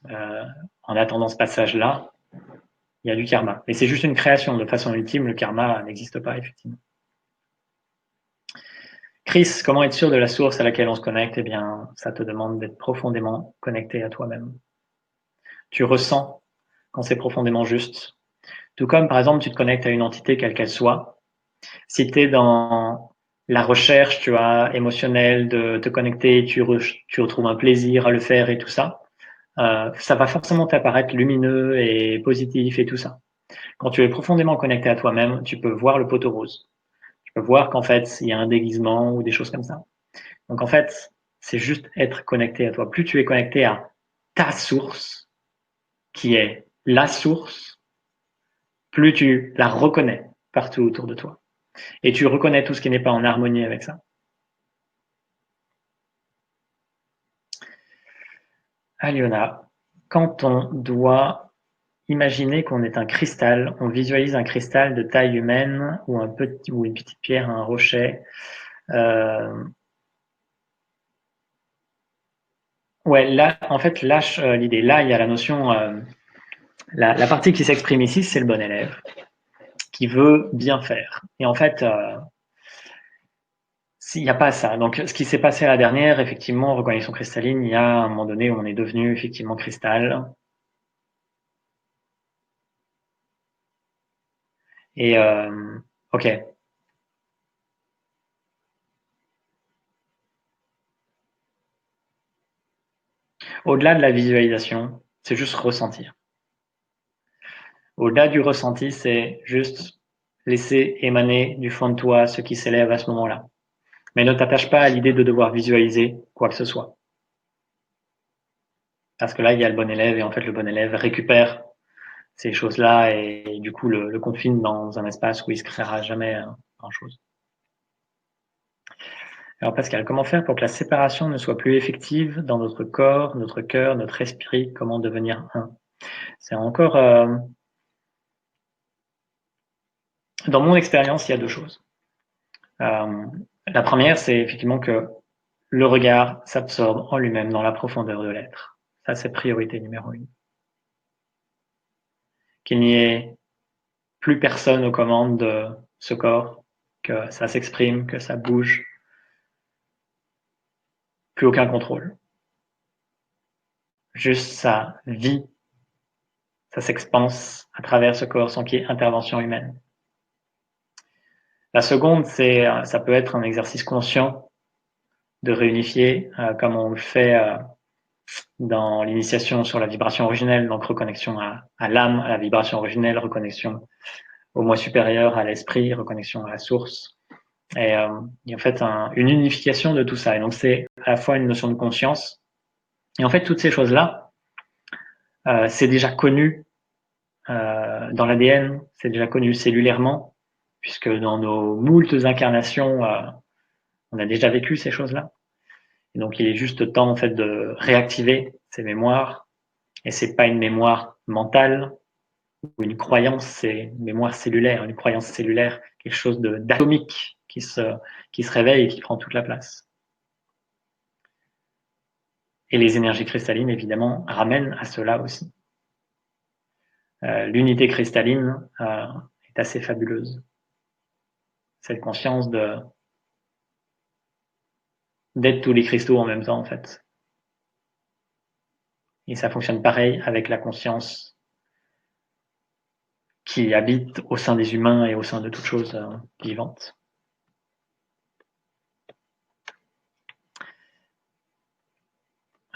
En attendant ce passage-là, il y a du karma. Et c'est juste une création. De façon ultime, le karma n'existe pas, effectivement. Chris, comment être sûr de la source à laquelle on se connecte? Eh bien, ça te demande d'être profondément connecté à toi-même. Tu ressens quand c'est profondément juste. Tout comme, par exemple, tu te connectes à une entité quelle qu'elle soit. Si tu es dans la recherche, tu vois, émotionnelle, de te connecter, tu retrouves un plaisir à le faire et tout ça, ça va forcément t'apparaître lumineux et positif et tout ça. Quand tu es profondément connecté à toi-même, tu peux voir le poteau rose. Tu peux voir qu'en fait, il y a un déguisement ou des choses comme ça. Donc en fait, c'est juste être connecté à toi. Plus tu es connecté à ta source, qui est la source, plus tu la reconnais partout autour de toi. Et tu reconnais tout ce qui n'est pas en harmonie avec ça. Aliona, quand on doit imaginer qu'on est un cristal, on visualise un cristal de taille humaine ou ou une petite pierre, un rocher. Euh, ouais, là, en fait, lâche l'idée. Là, il y a la notion, la partie qui s'exprime ici, c'est le bon élève qui veut bien faire. Et en fait, s'il n'y a pas ça. Donc, ce qui s'est passé à la dernière, effectivement, reconnaissance cristalline, il y a un moment donné où on est devenu effectivement cristal. Et ok, Au-delà de la visualisation, c'est juste ressentir. Au-delà du ressenti, c'est juste laisser émaner du fond de toi ce qui s'élève à ce moment-là. Mais ne t'attache pas à l'idée de devoir visualiser quoi que ce soit. Parce que là, il y a le bon élève et en fait, le bon élève récupère ces choses-là et du coup, le confine dans un espace où il se créera jamais grand-chose. Alors Pascal, comment faire pour que la séparation ne soit plus effective dans notre corps, notre cœur, notre esprit? Comment devenir un? C'est encore, dans mon expérience, il y a deux choses. La première, c'est effectivement que le regard s'absorbe en lui-même dans la profondeur de l'être. Ça, c'est priorité numéro une. Qu'il n'y ait plus personne aux commandes de ce corps, que ça s'exprime, que ça bouge, plus aucun contrôle. Juste ça vit, ça s'expanse à travers ce corps sans qu'il y ait intervention humaine. La seconde, ça peut être un exercice conscient de réunifier, comme on le fait dans l'initiation sur la vibration originelle, donc reconnexion à l'âme, à la vibration originelle, reconnexion au moi supérieur, à l'esprit, reconnexion à la source. Et en fait, une unification de tout ça. Et donc, c'est à la fois une notion de conscience. Et en fait, toutes ces choses-là, c'est déjà connu dans l'ADN, c'est déjà connu cellulairement, puisque dans nos moultes incarnations, on a déjà vécu ces choses-là. Et donc, il est juste temps, en fait, de réactiver ces mémoires. Et c'est pas une mémoire mentale ou une croyance, c'est une mémoire cellulaire, une croyance cellulaire, quelque chose d'atomique qui se réveille et qui prend toute la place. Et les énergies cristallines, évidemment, ramènent à cela aussi. L'unité cristalline est assez fabuleuse. Cette conscience d'être tous les cristaux en même temps, en fait. Et ça fonctionne pareil avec la conscience qui habite au sein des humains et au sein de toute chose vivante.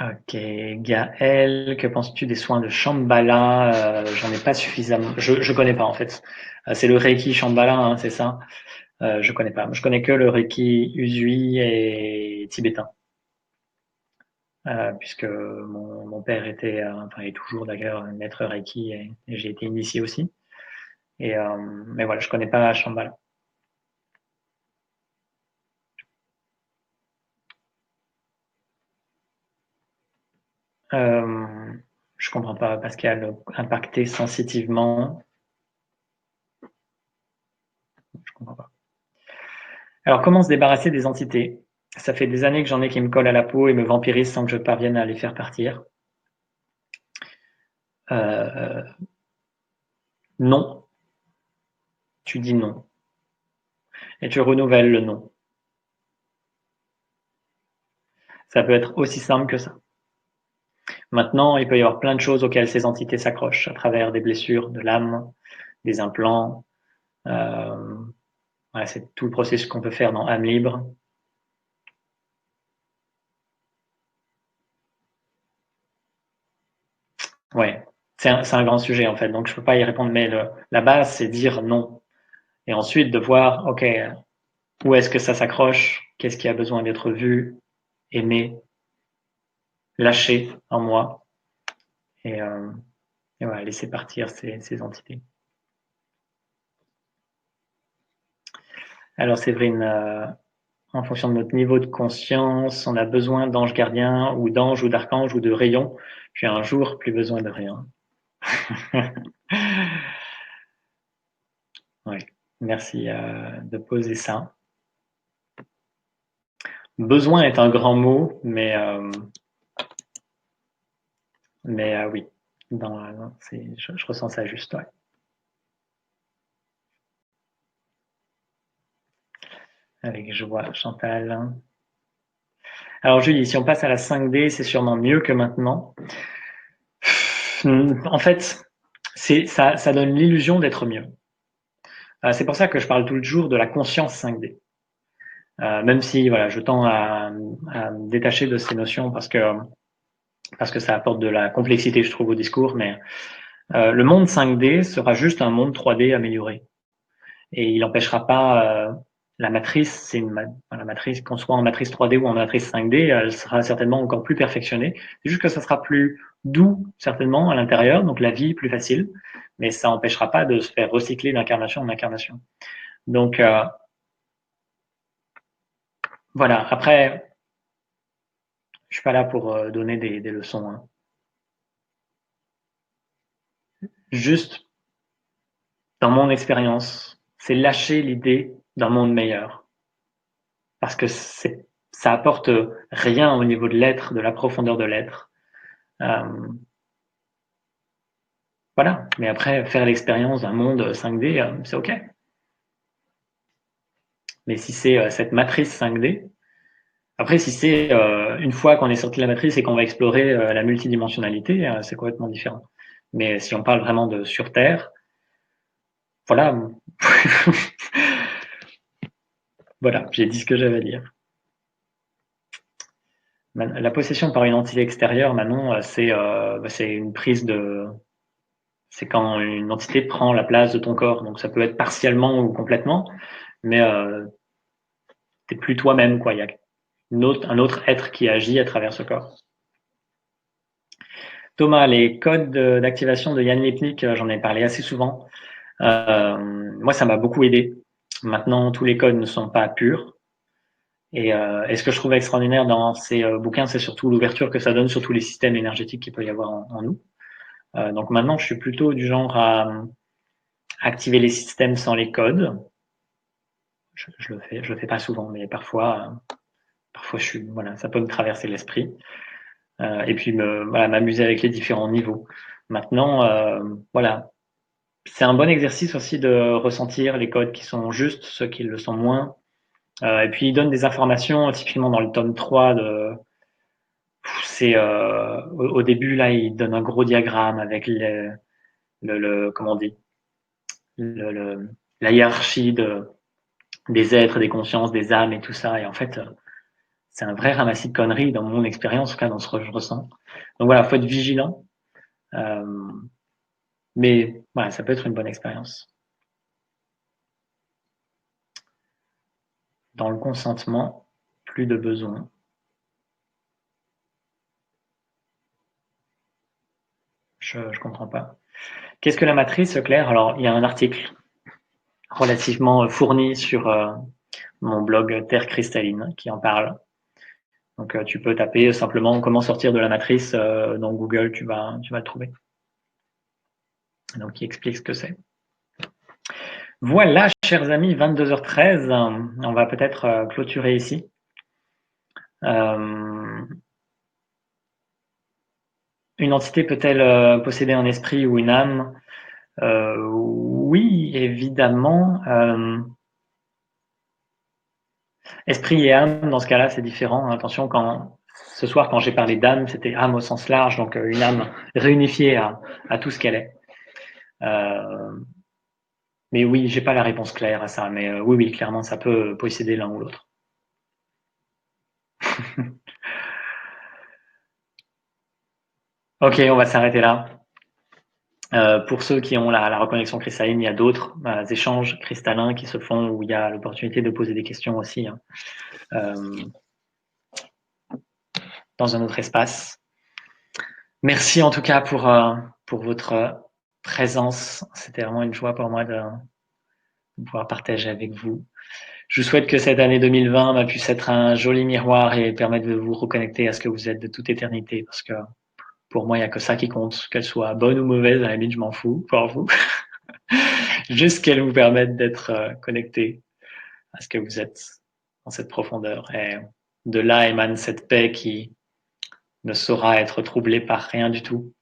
Ok, Gaël, que penses-tu des soins de Shambhala? J'en ai pas suffisamment, je connais pas en fait. C'est le Reiki Shambhala, hein, c'est ça? Je connais pas. Je connais que le Reiki Usui et tibétain, puisque mon père était, enfin est toujours d'ailleurs maître Reiki et j'ai été initié aussi. Et mais voilà, je connais pas Shambhala. Je comprends pas, Pascal, impacté sensitivement. Je comprends pas. Alors, comment se débarrasser des entités? Ça fait des années que j'en ai qui me collent à la peau et me vampirisent sans que je parvienne à les faire partir. Non. Tu dis non. Et tu renouvelles le non. Ça peut être aussi simple que ça. Maintenant, il peut y avoir plein de choses auxquelles ces entités s'accrochent à travers des blessures de l'âme, des implants. Voilà, c'est tout le processus qu'on peut faire dans âme libre. Ouais, c'est un grand sujet en fait, donc je peux pas y répondre, mais la base, c'est dire non. Et ensuite de voir, ok, où est-ce que ça s'accroche, qu'est-ce qui a besoin d'être vu, aimé, lâché en moi, et, euh, et voilà, laisser partir ces entités. Alors Séverine, en fonction de notre niveau de conscience, on a besoin d'anges gardiens ou d'anges ou d'archanges ou de rayons, puis un jour, plus besoin de rien. Oui, merci de poser ça. Besoin est un grand mot, mais oui, je ressens ça juste. Ouais. Avec joie, Chantal. Alors Julie, si on passe à la 5D, c'est sûrement mieux que maintenant. En fait, ça donne l'illusion d'être mieux. C'est pour ça que je parle tout le jour de la conscience 5D. Même si voilà, je tends à me détacher de ces notions parce que parce que ça apporte de la complexité, je trouve, au discours, mais le monde 5D sera juste un monde 3D amélioré. Et il n'empêchera pas la matrice, la matrice, qu'on soit en matrice 3D ou en matrice 5D, elle sera certainement encore plus perfectionnée. C'est juste que ça sera plus doux, certainement, à l'intérieur, donc la vie plus facile, mais ça n'empêchera pas de se faire recycler d'incarnation en incarnation. Donc, voilà. Après, je suis pas là pour donner des leçons, hein. Juste, dans mon expérience, c'est lâcher l'idée d'un monde meilleur. Parce que ça apporte rien au niveau de l'être, de la profondeur de l'être. Voilà. Mais après, faire l'expérience d'un monde 5D, c'est OK. Mais si c'est cette matrice 5D, après, si c'est une fois qu'on est sorti de la matrice et qu'on va explorer la multidimensionnalité, c'est complètement différent. Mais si on parle vraiment de sur Terre, voilà. Voilà, j'ai dit ce que j'avais à dire. La possession par une entité extérieure, Manon, c'est une prise de. C'est quand une entité prend la place de ton corps. Donc ça peut être partiellement ou complètement, mais t'es plus toi-même, quoi. Il y a un autre être qui agit à travers ce corps. Thomas, les codes d'activation de Yann Lipnik, j'en ai parlé assez souvent. Moi, ça m'a beaucoup aidé. Maintenant, tous les codes ne sont pas purs. Et ce que je trouve extraordinaire dans ces bouquins, c'est surtout l'ouverture que ça donne sur tous les systèmes énergétiques qu'il peut y avoir en nous. Donc maintenant, je suis plutôt du genre à activer les systèmes sans les codes. Je le fais pas souvent, mais parfois voilà, ça peut me traverser l'esprit. Et puis voilà, m'amuser avec les différents niveaux. Maintenant, voilà, c'est un bon exercice aussi de ressentir les codes qui sont justes, ceux qui le sont moins. Et puis il donne des informations, typiquement dans le tome 3 de. C'est au début là, il donne un gros diagramme avec comment on dit, la hiérarchie des êtres, des consciences, des âmes et tout ça. Et en fait, c'est un vrai ramassis de conneries dans mon expérience, en tout cas dans ce que je ressens. Donc voilà, faut être vigilant. Mais voilà, ça peut être une bonne expérience. Dans le consentement, plus de besoin. Je comprends pas. Qu'est-ce que la matrice, Claire? Alors, il y a un article relativement fourni sur mon blog Terre Cristalline qui en parle. Donc, tu peux taper simplement comment sortir de la matrice dans Google, tu vas le trouver. Donc, il explique ce que c'est. Voilà, chers amis, 22h13. On va peut-être clôturer ici. Une entité peut-elle posséder un esprit ou une âme? Oui, évidemment. Esprit et âme, dans ce cas-là, c'est différent. Attention, ce soir, quand j'ai parlé d'âme, c'était âme au sens large, donc une âme réunifiée à tout ce qu'elle est. Mais oui, j'ai pas la réponse claire à ça, mais oui, clairement, ça peut posséder l'un ou l'autre. Ok, on va s'arrêter là. Pour ceux qui ont la reconnexion cristalline, il y a d'autres échanges cristallins qui se font où il y a l'opportunité de poser des questions aussi dans un autre espace. Merci en tout cas pour votre présence. C'était vraiment une joie pour moi de pouvoir partager avec vous. Je vous souhaite que cette année 2020 puisse être un joli miroir et permettre de vous reconnecter à ce que vous êtes de toute éternité, parce que pour moi, il n'y a que ça qui compte, qu'elle soit bonne ou mauvaise, à la limite, je m'en fous pour vous. Juste qu'elle vous permette d'être connecté à ce que vous êtes dans cette profondeur. Et de là émane cette paix qui ne saura être troublée par rien du tout.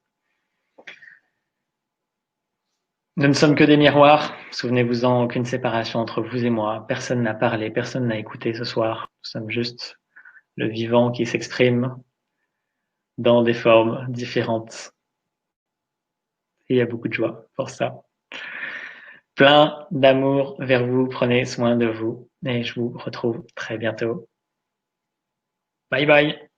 Nous ne sommes que des miroirs. Souvenez-vous-en, aucune séparation entre vous et moi. Personne n'a parlé, personne n'a écouté ce soir. Nous sommes juste le vivant qui s'exprime dans des formes différentes. Et il y a beaucoup de joie pour ça. Plein d'amour vers vous. Prenez soin de vous. Et je vous retrouve très bientôt. Bye bye.